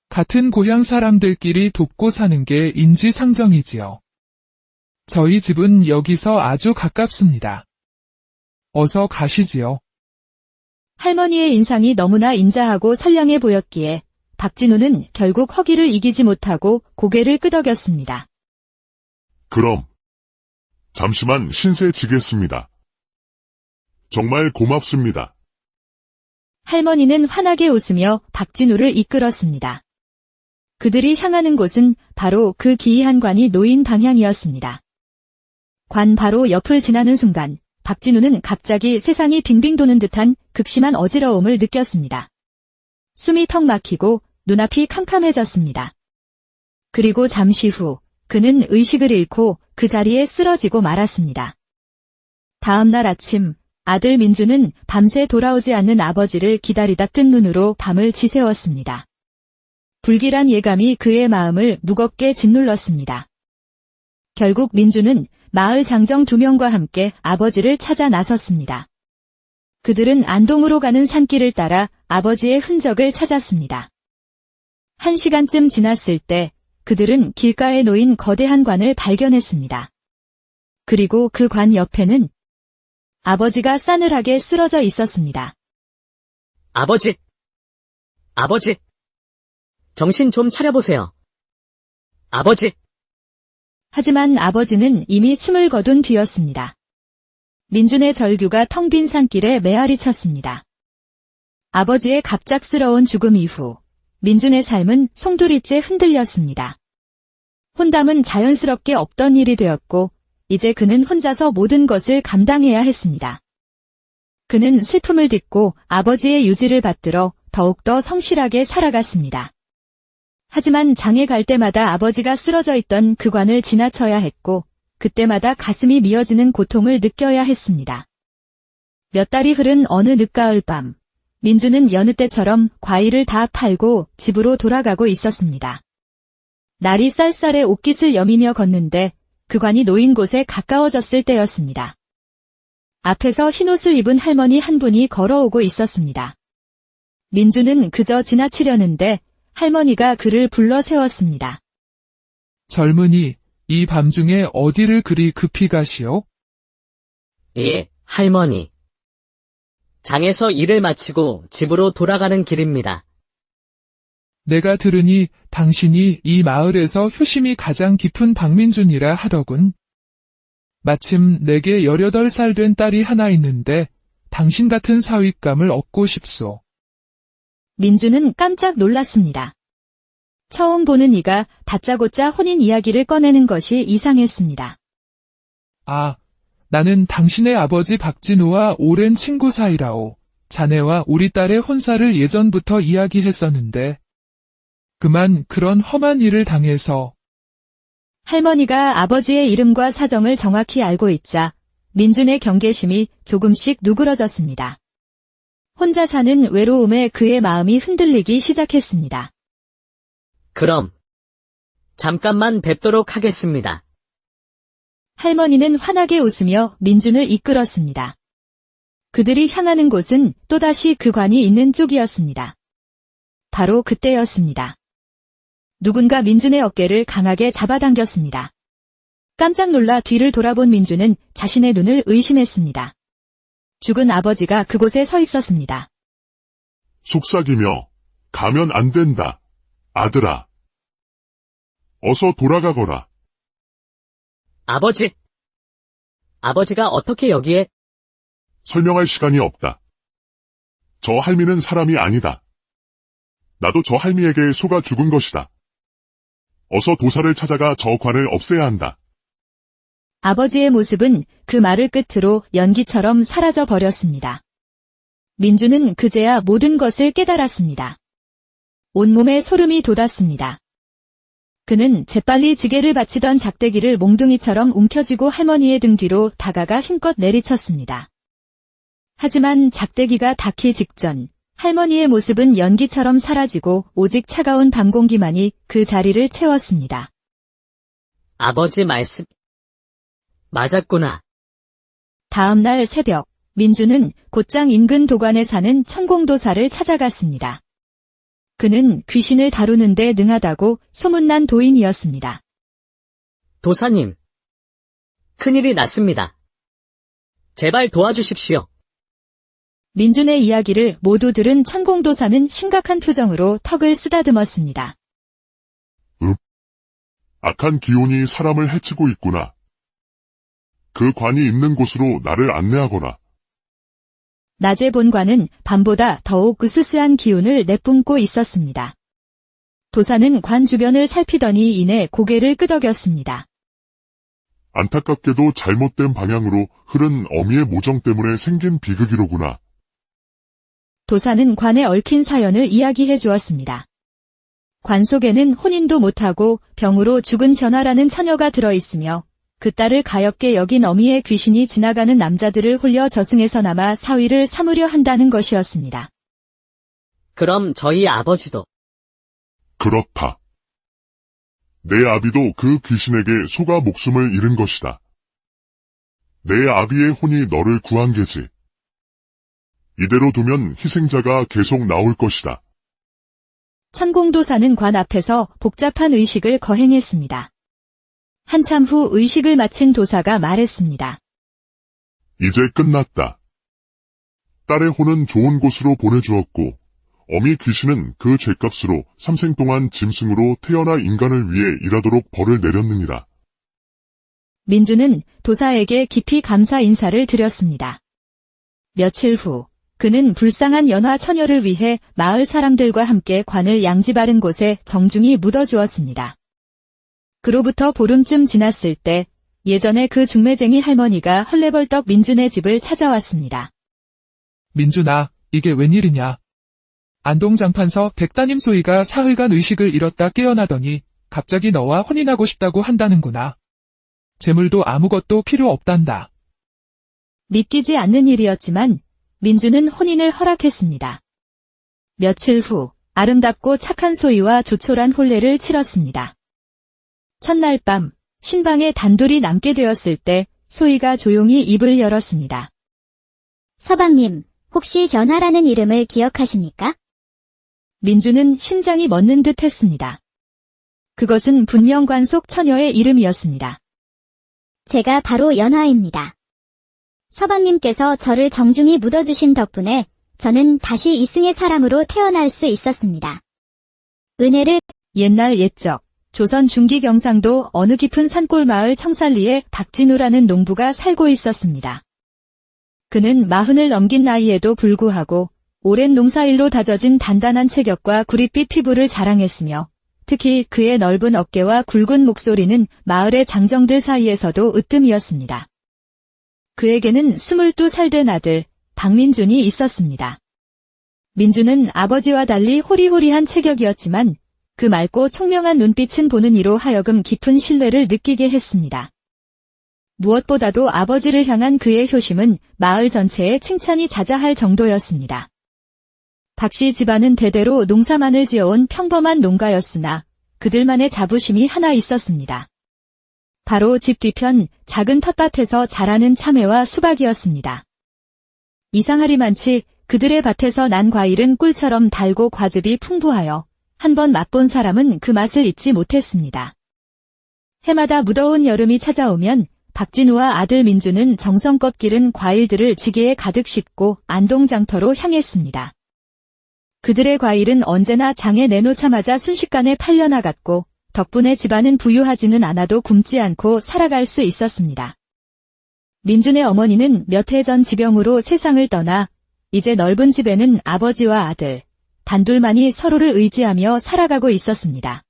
E: 같은 고향 사람들끼리 돕고 사는 게 인지상정이지요. 저희 집은 여기서 아주 가깝습니다. 어서 가시지요.
A: 할머니의 인상이 너무나 인자하고 선량해 보였기에 박진우는 결국 허기를 이기지 못하고 고개를 끄덕였습니다.
C: 그럼 잠시만 신세 지겠습니다. 정말 고맙습니다.
A: 할머니는 환하게 웃으며 박진우를 이끌었습니다. 그들이 향하는 곳은 바로 그 기이한 관이 놓인 방향이었습니다. 관 바로 옆을 지나는 순간 박진우는 갑자기 세상이 빙빙 도는 듯한 극심한 어지러움을 느꼈습니다. 숨이 턱 막히고 눈앞이 캄캄해졌습니다. 그리고 잠시 후 그는 의식을 잃고 그 자리에 쓰러지고 말았습니다. 다음 날 아침 아들 민주는 밤새 돌아오지 않는 아버지를 기다리다 뜬 눈으로 밤을 지새웠습니다. 불길한 예감이 그의 마음을 무겁게 짓눌렀습니다. 결국 민주는 마을 장정 2명과 함께 아버지를 찾아 나섰습니다. 그들은 안동으로 가는 산길을 따라 아버지의 흔적을 찾았습니다. 1시간쯤 지났을 때 그들은 길가에 놓인 거대한 관을 발견했습니다. 그리고 그 관 옆에는 아버지가 싸늘하게 쓰러져 있었습니다.
B: 아버지! 아버지! 정신 좀 차려보세요. 아버지!
A: 하지만 아버지는 이미 숨을 거둔 뒤였습니다. 민준의 절규가 텅 빈 산길에 메아리 쳤습니다. 아버지의 갑작스러운 죽음 이후 민준의 삶은 송두리째 흔들렸습니다. 혼담은 자연스럽게 없던 일이 되었고 이제 그는 혼자서 모든 것을 감당해야 했습니다. 그는 슬픔을 딛고 아버지의 유지를 받들어 더욱더 성실하게 살아갔습니다. 하지만 장에 갈 때마다 아버지가 쓰러져 있던 그 관을 지나쳐야 했고 그때마다 가슴이 미어지는 고통을 느껴야 했습니다. 몇 달이 흐른 어느 늦가을 밤, 민주는 여느 때처럼 과일을 다 팔고 집으로 돌아가고 있었습니다. 날이 쌀쌀해 옷깃을 여미며 걷는데 그 관이 놓인 곳에 가까워졌을 때였습니다. 앞에서 흰옷을 입은 할머니 한 분이 걸어오고 있었습니다. 민주는 그저 지나치려는데 할머니가 그를 불러 세웠습니다.
E: 젊은이, 이 밤중에 어디를 그리 급히 가시오?
B: 예, 할머니. 장에서 일을 마치고 집으로 돌아가는 길입니다.
E: 내가 들으니 당신이 이 마을에서 효심이 가장 깊은 박민준이라 하더군. 마침 내게 18살 된 딸이 하나 있는데 당신 같은 사윗감을 얻고 싶소.
A: 민주는 깜짝 놀랐습니다. 처음 보는 이가 다짜고짜 혼인 이야기를 꺼내는 것이 이상했습니다.
E: 아, 나는 당신의 아버지 박진우와 오랜 친구 사이라오. 자네와 우리 딸의 혼사를 예전부터 이야기했었는데 그만 그런 험한 일을 당해서.
A: 할머니가 아버지의 이름과 사정을 정확히 알고 있자 민준의 경계심이 조금씩 누그러졌습니다. 혼자 사는 외로움에 그의 마음이 흔들리기 시작했습니다.
B: 그럼 잠깐만 뵙도록 하겠습니다.
A: 할머니는 환하게 웃으며 민준을 이끌었습니다. 그들이 향하는 곳은 또다시 그 관이 있는 쪽이었습니다. 바로 그때였습니다. 누군가 민준의 어깨를 강하게 잡아당겼습니다. 깜짝 놀라 뒤를 돌아본 민준은 자신의 눈을 의심했습니다. 죽은 아버지가 그곳에 서 있었습니다.
C: 속삭이며 가면 안 된다. 아들아. 어서 돌아가거라.
B: 아버지! 아버지가 어떻게 여기에?
C: 설명할 시간이 없다. 저 할미는 사람이 아니다. 나도 저 할미에게 속아 죽은 것이다. 어서 도사를 찾아가 저 관을 없애야 한다.
A: 아버지의 모습은 그 말을 끝으로 연기처럼 사라져 버렸습니다. 민주는 그제야 모든 것을 깨달았습니다. 온몸에 소름이 돋았습니다. 그는 재빨리 지게를 받치던 작대기를 몽둥이처럼 움켜쥐고 할머니의 등 뒤로 다가가 힘껏 내리쳤습니다. 하지만 작대기가 닿기 직전 할머니의 모습은 연기처럼 사라지고 오직 차가운 밤 공기만이 그 자리를 채웠습니다.
B: 아버지 말씀 맞았구나.
A: 다음 날 새벽, 민주는 곧장 인근 도관에 사는 천공도사를 찾아갔습니다. 그는 귀신을 다루는 데 능하다고 소문난 도인이었습니다.
B: 도사님, 큰일이 났습니다. 제발 도와주십시오.
A: 민준의 이야기를 모두 들은 천공도사는 심각한 표정으로 턱을 쓰다듬었습니다.
C: 악한 기운이 사람을 해치고 있구나. 그 관이 있는 곳으로 나를 안내하거라.
A: 낮의 본관은 밤보다 더욱 으스스한 기운을 내뿜고 있었습니다. 도사는 관 주변을 살피더니 이내 고개를 끄덕였습니다.
C: 안타깝게도 잘못된 방향으로 흐른 어미의 모정 때문에 생긴 비극이로구나.
A: 도사는 관에 얽힌 사연을 이야기해 주었습니다. 관 속에는 혼인도 못하고 병으로 죽은 전화라는 처녀가 들어있으며 그 딸을 가엾게 여긴 어미의 귀신이 지나가는 남자들을 홀려 저승에서나마 사위를 삼으려 한다는 것이었습니다.
B: 그럼 저희 아버지도
C: 그렇다. 내 아비도 그 귀신에게 속아 목숨을 잃은 것이다. 내 아비의 혼이 너를 구한 게지. 이대로 두면 희생자가 계속 나올 것이다.
A: 천공도사는 관 앞에서 복잡한 의식을 거행했습니다. 한참 후 의식을 마친 도사가 말했습니다.
C: 이제 끝났다. 딸의 혼은 좋은 곳으로 보내주었고, 어미 귀신은 그 죄값으로 3생 동안 짐승으로 태어나 인간을 위해 일하도록 벌을 내렸느니라.
A: 민주는 도사에게 깊이 감사 인사를 드렸습니다. 며칠 후 그는 불쌍한 연화 처녀를 위해 마을 사람들과 함께 관을 양지 바른 곳에 정중히 묻어주었습니다. 그로부터 보름쯤 지났을 때 예전에 그 중매쟁이 할머니가 헐레벌떡 민준의 집을 찾아왔습니다.
E: 민준아, 이게 웬일이냐? 안동장판서 백따님 소희가 사흘간 의식을 잃었다 깨어나더니 갑자기 너와 혼인하고 싶다고 한다는구나. 재물도 아무것도 필요 없단다.
A: 믿기지 않는 일이었지만 민주는 혼인을 허락했습니다. 며칠 후 아름답고 착한 소희와 조촐한 혼례를 치렀습니다. 첫날 밤 신방에 단둘이 남게 되었을 때 소희가 조용히 입을 열었습니다.
F: 서방님, 혹시 연하라는 이름을 기억하십니까?
A: 민주는 심장이 멎는 듯 했습니다. 그것은 분명 관속 처녀의 이름이었습니다.
F: 제가 바로 연하입니다. 서방님께서 저를 정중히 묻어주신 덕분에 저는 다시 이승의 사람으로 태어날 수 있었습니다. 은혜를
A: 옛날 옛적 조선 중기 경상도 어느 깊은 산골 마을 청살리에 박진우라는 농부가 살고 있었습니다. 그는 40을 넘긴 나이에도 불구하고 오랜 농사일로 다져진 단단한 체격과 구릿빛 피부를 자랑했으며 특히 그의 넓은 어깨와 굵은 목소리는 마을의 장정들 사이에서도 으뜸이었습니다. 그에게는 22살 된 아들 박민준이 있었습니다. 민준은 아버지와 달리 호리호리한 체격이었지만 그 맑고 총명한 눈빛은 보는 이로 하여금 깊은 신뢰를 느끼게 했습니다. 무엇보다도 아버지를 향한 그의 효심은 마을 전체에 칭찬이 자자할 정도였습니다. 박씨 집안은 대대로 농사만을 지어온 평범한 농가였으나 그들만의 자부심이 하나 있었습니다. 바로 집 뒤편 작은 텃밭에서 자라는 참외와 수박이었습니다. 이상하리만치 그들의 밭에서 난 과일은 꿀처럼 달고 과즙이 풍부하여 한번 맛본 사람은 그 맛을 잊지 못했습니다. 해마다 무더운 여름이 찾아오면 박진우와 아들 민주는 정성껏 기른 과일들을 지게에 가득 싣고 안동장터로 향했습니다. 그들의 과일은 언제나 장에 내놓자마자 순식간에 팔려나갔고 덕분에 집안은 부유하지는 않아도 굶지 않고 살아갈 수 있었습니다. 민준의 어머니는 몇 해 전 지병으로 세상을 떠나 이제 넓은 집에는 아버지와 아들, 단둘만이 서로를 의지하며 살아가고 있었습니다.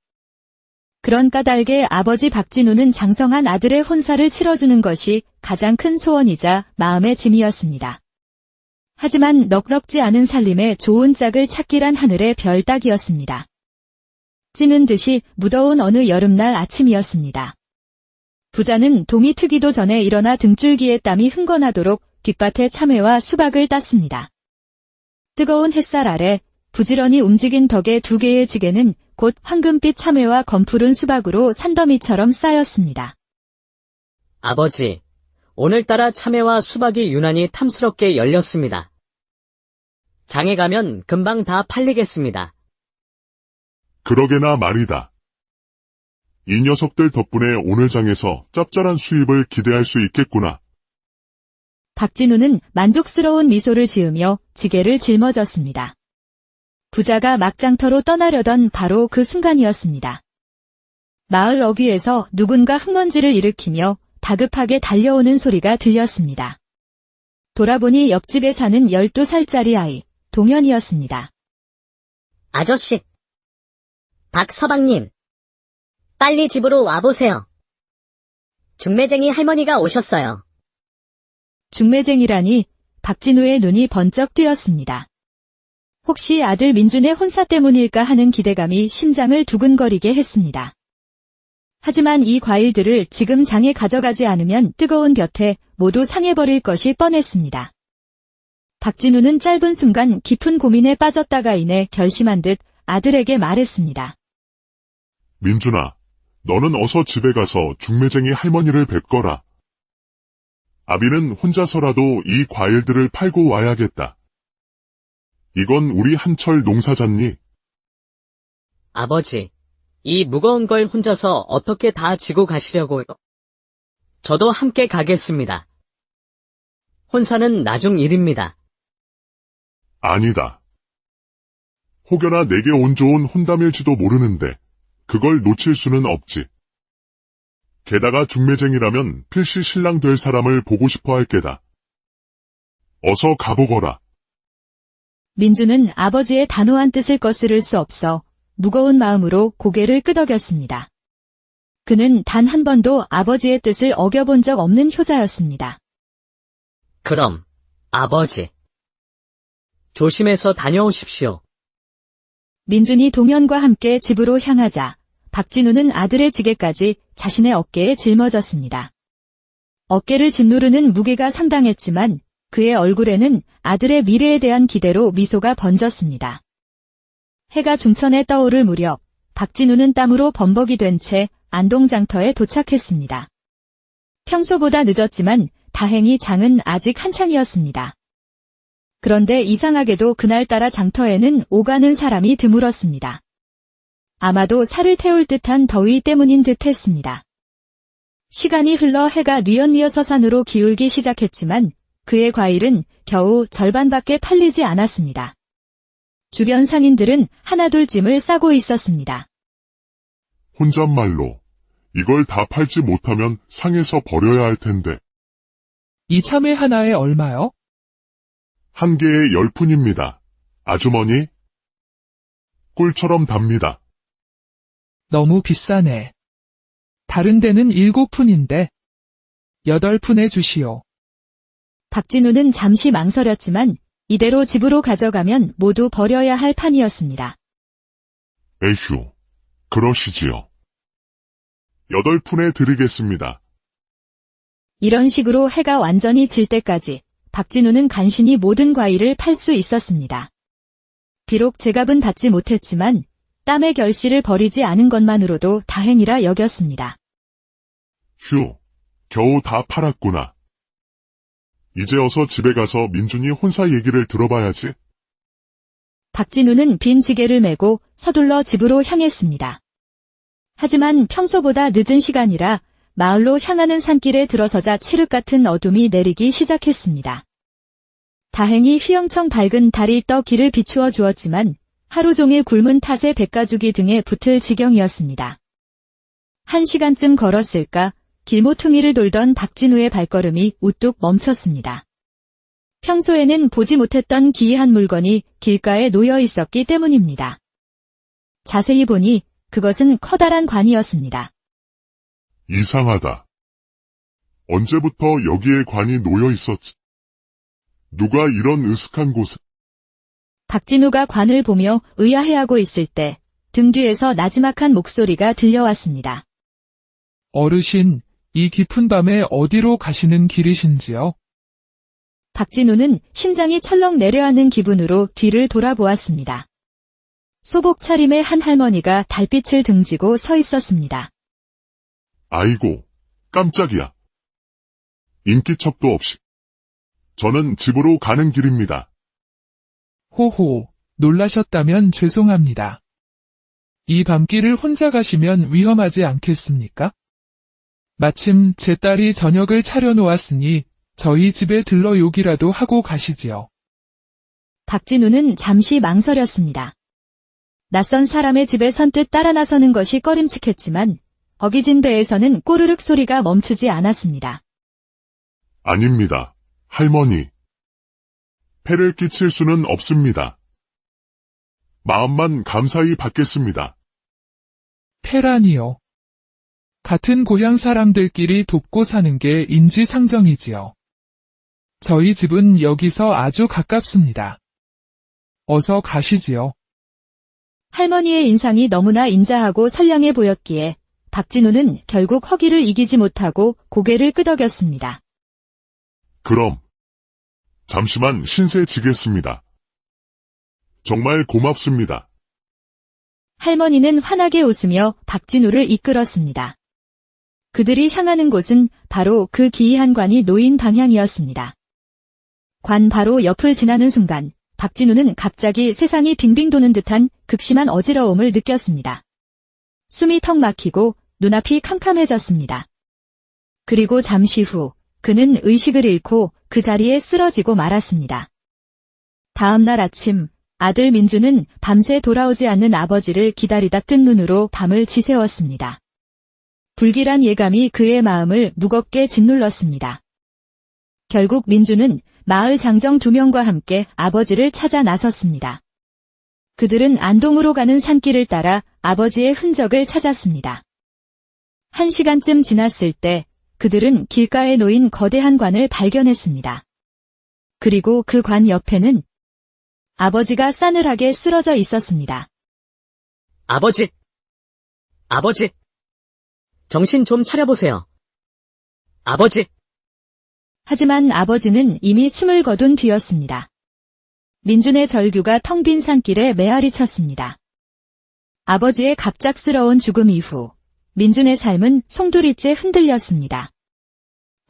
A: 그런 까닭에 아버지 박진우는 장성한 아들의 혼사를 치러주는 것이 가장 큰 소원이자 마음의 짐이었습니다. 하지만 넉넉지 않은 살림에 좋은 짝을 찾기란 하늘의 별 따기였습니다. 찌는 듯이 무더운 어느 여름날 아침이었습니다. 부자는 동이 트기도 전에 일어나 등줄기에 땀이 흥건하도록 뒷밭에 참외와 수박을 땄습니다. 뜨거운 햇살 아래 부지런히 움직인 덕에 2개의 지게는 곧 황금빛 참외와 검푸른 수박으로 산더미처럼 쌓였습니다.
B: 아버지, 오늘따라 참외와 수박이 유난히 탐스럽게 열렸습니다. 장에 가면 금방 다 팔리겠습니다.
C: 그러게나 말이다. 이 녀석들 덕분에 오늘 장에서 짭짤한 수입을 기대할 수 있겠구나.
A: 박진우는 만족스러운 미소를 지으며 지게를 짊어졌습니다. 부자가 막장터로 떠나려던 바로 그 순간이었습니다. 마을 어귀에서 누군가 흙먼지를 일으키며 다급하게 달려오는 소리가 들렸습니다. 돌아보니 옆집에 사는 12살짜리 아이, 동현이었습니다.
D: 아저씨. 박서방님. 빨리 집으로 와보세요. 중매쟁이 할머니가 오셨어요.
A: 중매쟁이라니 박진우의 눈이 번쩍 뜨였습니다. 혹시 아들 민준의 혼사 때문일까 하는 기대감이 심장을 두근거리게 했습니다. 하지만 이 과일들을 지금 장에 가져가지 않으면 뜨거운 볕에 모두 상해버릴 것이 뻔했습니다. 박진우는 짧은 순간 깊은 고민에 빠졌다가 이내 결심한 듯 아들에게 말했습니다.
C: 민준아, 너는 어서 집에 가서 중매쟁이 할머니를 뵙거라. 아비는 혼자서라도 이 과일들을 팔고 와야겠다. 이건 우리 한철 농사잖니?
B: 아버지, 이 무거운 걸 혼자서 어떻게 다 지고 가시려고요? 저도 함께 가겠습니다. 혼사는 나중 일입니다.
C: 아니다. 혹여나 내게 온 좋은 혼담일지도 모르는데 그걸 놓칠 수는 없지. 게다가 중매쟁이라면 필시 신랑 될 사람을 보고 싶어 할 게다. 어서 가보거라.
A: 민주는 아버지의 단호한 뜻을 거스를 수 없어 무거운 마음으로 고개를 끄덕였습니다. 그는 단 한 번도 아버지의 뜻을 어겨본 적 없는 효자였습니다.
B: 그럼, 아버지. 조심해서 다녀오십시오.
A: 민준이 동현과 함께 집으로 향하자 박진우는 아들의 지게까지 자신의 어깨에 짊어졌습니다. 어깨를 짓누르는 무게가 상당했지만 그의 얼굴에는 아들의 미래에 대한 기대로 미소가 번졌습니다. 해가 중천에 떠오를 무렵 박진우는 땀으로 범벅이 된 채 안동장터에 도착했습니다. 평소보다 늦었지만 다행히 장은 아직 한창이었습니다. 그런데 이상하게도 그날따라 장터에는 오가는 사람이 드물었습니다. 아마도 살을 태울 듯한 더위 때문인 듯 했습니다. 시간이 흘러 해가 뉘엿뉘엿 서산으로 기울기 시작했지만 그의 과일은 겨우 절반밖에 팔리지 않았습니다. 주변 상인들은 하나둘 짐을 싸고 있었습니다.
C: 혼잣말로 이걸 다 팔지 못하면 상해서 버려야 할 텐데
E: 이 참외 하나에 얼마요?
C: 한 개에 10푼입니다. 아주머니? 꿀처럼 답니다.
E: 너무 비싸네. 다른 데는 7푼인데 8푼에 주시오.
A: 박진우는 잠시 망설였지만 이대로 집으로 가져가면 모두 버려야 할 판이었습니다.
C: 에휴, 그러시지요. 8푼에 드리겠습니다.
A: 이런 식으로 해가 완전히 질 때까지 박진우는 간신히 모든 과일을 팔 수 있었습니다. 비록 제값은 받지 못했지만 땀의 결실을 버리지 않은 것만으로도 다행이라 여겼습니다.
C: 휴, 겨우 다 팔았구나. 이제 어서 집에 가서 민준이 혼사 얘기를 들어봐야지.
A: 박진우는 빈 지게를 메고 서둘러 집으로 향했습니다. 하지만 평소보다 늦은 시간이라 마을로 향하는 산길에 들어서자 칠흑 같은 어둠이 내리기 시작했습니다. 다행히 휘영청 밝은 달이 떠 길을 비추어 주었지만 하루 종일 굶은 탓에 백가죽이 등에 붙을 지경이었습니다. 1시간쯤 걸었을까 길모퉁이를 돌던 박진우의 발걸음이 우뚝 멈췄습니다. 평소에는 보지 못했던 기이한 물건이 길가에 놓여 있었기 때문입니다. 자세히 보니 그것은 커다란 관이었습니다.
C: 이상하다. 언제부터 여기에 관이 놓여 있었지? 누가 이런 으슥한 곳에?
A: 박진우가 관을 보며 의아해하고 있을 때 등 뒤에서 나지막한 목소리가 들려왔습니다.
E: 어르신, 이 깊은 밤에 어디로 가시는 길이신지요?
A: 박진우는 심장이 철렁 내려앉는 기분으로 뒤를 돌아보았습니다. 소복 차림의 한 할머니가 달빛을 등지고 서 있었습니다.
C: 아이고, 깜짝이야. 인기척도 없이. 저는 집으로 가는 길입니다.
E: 호호, 놀라셨다면 죄송합니다. 이 밤길을 혼자 가시면 위험하지 않겠습니까? 마침 제 딸이 저녁을 차려놓았으니 저희 집에 들러 요기라도 하고 가시지요.
A: 박진우는 잠시 망설였습니다. 낯선 사람의 집에 선뜻 따라 나서는 것이 꺼림칙했지만 어기진 배에서는 꼬르륵 소리가 멈추지 않았습니다.
C: 아닙니다, 할머니. 폐를 끼칠 수는 없습니다. 마음만 감사히 받겠습니다.
E: 폐라니요. 같은 고향 사람들끼리 돕고 사는 게 인지상정이지요. 저희 집은 여기서 아주 가깝습니다. 어서 가시지요.
A: 할머니의 인상이 너무나 인자하고 선량해 보였기에 박진우는 결국 허기를 이기지 못하고 고개를 끄덕였습니다.
C: 그럼 잠시만 신세 지겠습니다. 정말 고맙습니다.
A: 할머니는 환하게 웃으며 박진우를 이끌었습니다. 그들이 향하는 곳은 바로 그 기이한 관이 놓인 방향이었습니다. 관 바로 옆을 지나는 순간 박진우는 갑자기 세상이 빙빙 도는 듯한 극심한 어지러움을 느꼈습니다. 숨이 턱 막히고 눈앞이 캄캄해졌습니다. 그리고 잠시 후 그는 의식을 잃고 그 자리에 쓰러지고 말았습니다. 다음 날 아침 아들 민주는 밤새 돌아오지 않는 아버지를 기다리다 뜬 눈으로 밤을 지새웠습니다. 불길한 예감이 그의 마음을 무겁게 짓눌렀습니다. 결국 민주는 마을 장정 2명과 함께 아버지를 찾아 나섰습니다. 그들은 안동으로 가는 산길을 따라 아버지의 흔적을 찾았습니다. 1시간쯤 지났을 때 그들은 길가에 놓인 거대한 관을 발견했습니다. 그리고 그 관 옆에는 아버지가 싸늘하게 쓰러져 있었습니다.
B: 아버지! 아버지! 정신 좀 차려보세요. 아버지!
A: 하지만 아버지는 이미 숨을 거둔 뒤였습니다. 민준의 절규가 텅 빈 산길에 메아리 쳤습니다. 아버지의 갑작스러운 죽음 이후 민준의 삶은 송두리째 흔들렸습니다.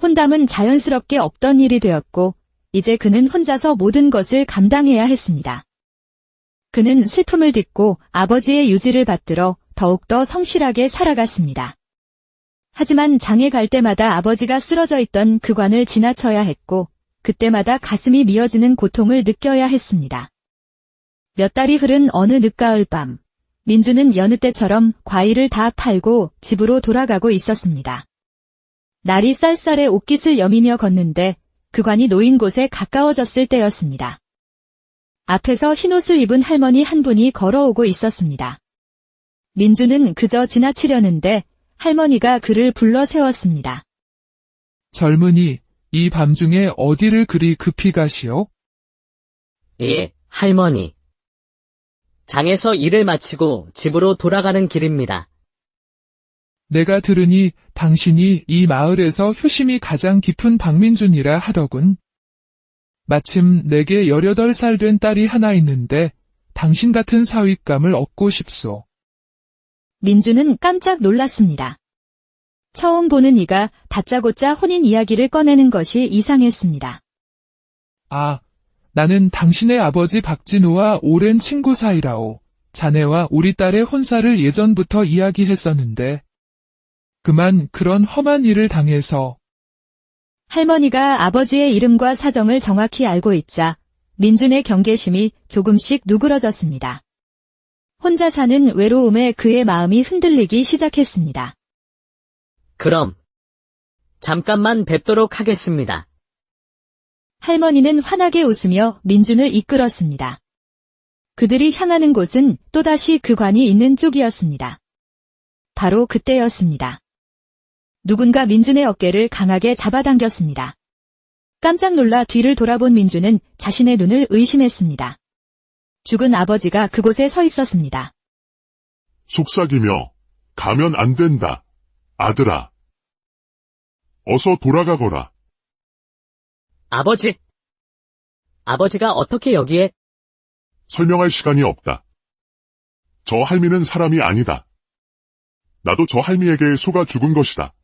A: 혼담은 자연스럽게 없던 일이 되었고 이제 그는 혼자서 모든 것을 감당해야 했습니다. 그는 슬픔을 딛고 아버지의 유지를 받들어 더욱더 성실하게 살아갔습니다. 하지만 장에 갈 때마다 아버지가 쓰러져 있던 그 관을 지나쳐야 했고 그때마다 가슴이 미어지는 고통을 느껴야 했습니다. 몇 달이 흐른 어느 늦가을 밤, 민주는 여느 때처럼 과일을 다 팔고 집으로 돌아가고 있었습니다. 날이 쌀쌀해 옷깃을 여미며 걷는데 그 관이 놓인 곳에 가까워졌을 때였습니다. 앞에서 흰옷을 입은 할머니 한 분이 걸어오고 있었습니다. 민주는 그저 지나치려는데 할머니가 그를 불러 세웠습니다.
E: 젊은이, 이 밤중에 어디를 그리 급히 가시오?
B: 예, 할머니. 장에서 일을 마치고 집으로 돌아가는 길입니다.
E: 내가 들으니 당신이 이 마을에서 효심이 가장 깊은 박민준이라 하더군. 마침 내게 18살 된 딸이 하나 있는데 당신 같은 사윗감을 얻고 싶소.
A: 민주는 깜짝 놀랐습니다. 처음 보는 이가 다짜고짜 혼인 이야기를 꺼내는 것이 이상했습니다.
E: 아, 나는 당신의 아버지 박진우와 오랜 친구 사이라오. 자네와 우리 딸의 혼사를 예전부터 이야기했었는데 그만 그런 험한 일을 당해서.
A: 할머니가 아버지의 이름과 사정을 정확히 알고 있자 민준의 경계심이 조금씩 누그러졌습니다. 혼자 사는 외로움에 그의 마음이 흔들리기 시작했습니다.
B: 그럼 잠깐만 뵙도록 하겠습니다.
A: 할머니는 환하게 웃으며 민준을 이끌었습니다. 그들이 향하는 곳은 또다시 그 관이 있는 쪽이었습니다. 바로 그때였습니다. 누군가 민준의 어깨를 강하게 잡아당겼습니다. 깜짝 놀라 뒤를 돌아본 민준은 자신의 눈을 의심했습니다. 죽은 아버지가 그곳에 서 있었습니다.
C: 속삭이며 가면 안 된다. 아들아. 어서 돌아가거라.
B: 아버지! 아버지가 어떻게 여기에?
C: 설명할 시간이 없다. 저 할미는 사람이 아니다. 나도 저 할미에게 속아 죽은 것이다.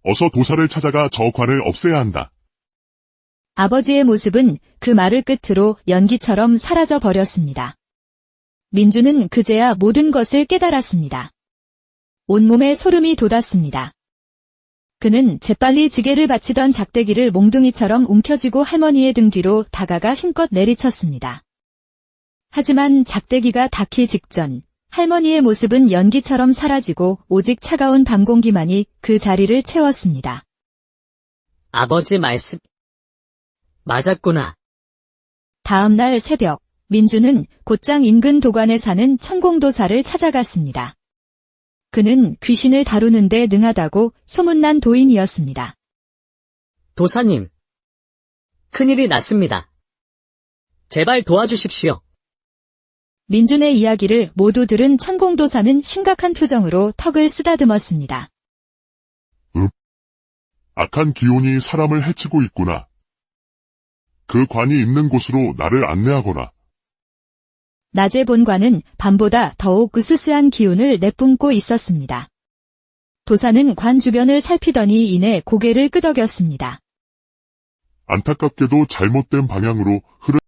C: 어서 도사를 찾아가 저 관을 없애야 한다.
A: 아버지의 모습은 그 말을 끝으로 연기처럼 사라져 버렸습니다. 민주는 그제야 모든 것을 깨달았습니다. 온몸에 소름이 돋았습니다. 그는 재빨리 지게를 받치던 작대기를 몽둥이처럼 움켜쥐고 할머니의 등 뒤로 다가가 힘껏 내리쳤습니다. 하지만 작대기가 닿기 직전 할머니의 모습은 연기처럼 사라지고 오직 차가운 밤 공기만이 그 자리를 채웠습니다.
B: 아버지 말씀 맞았구나.
A: 다음 날 새벽, 민주는 곧장 인근 도관에 사는 천공도사를 찾아갔습니다. 그는 귀신을 다루는 데 능하다고 소문난 도인이었습니다.
B: 도사님, 큰일이 났습니다. 제발 도와주십시오.
A: 민준의 이야기를 모두 들은 천공도사는 심각한 표정으로 턱을 쓰다듬었습니다.
C: 악한 기운이 사람을 해치고 있구나. 그 관이 있는 곳으로 나를 안내하거라.
A: 낮의 본관은 밤보다 더욱 으스스한 기운을 내뿜고 있었습니다. 도사는 관 주변을 살피더니 이내 고개를 끄덕였습니다.
C: 안타깝게도 잘못된 방향으로 흐르는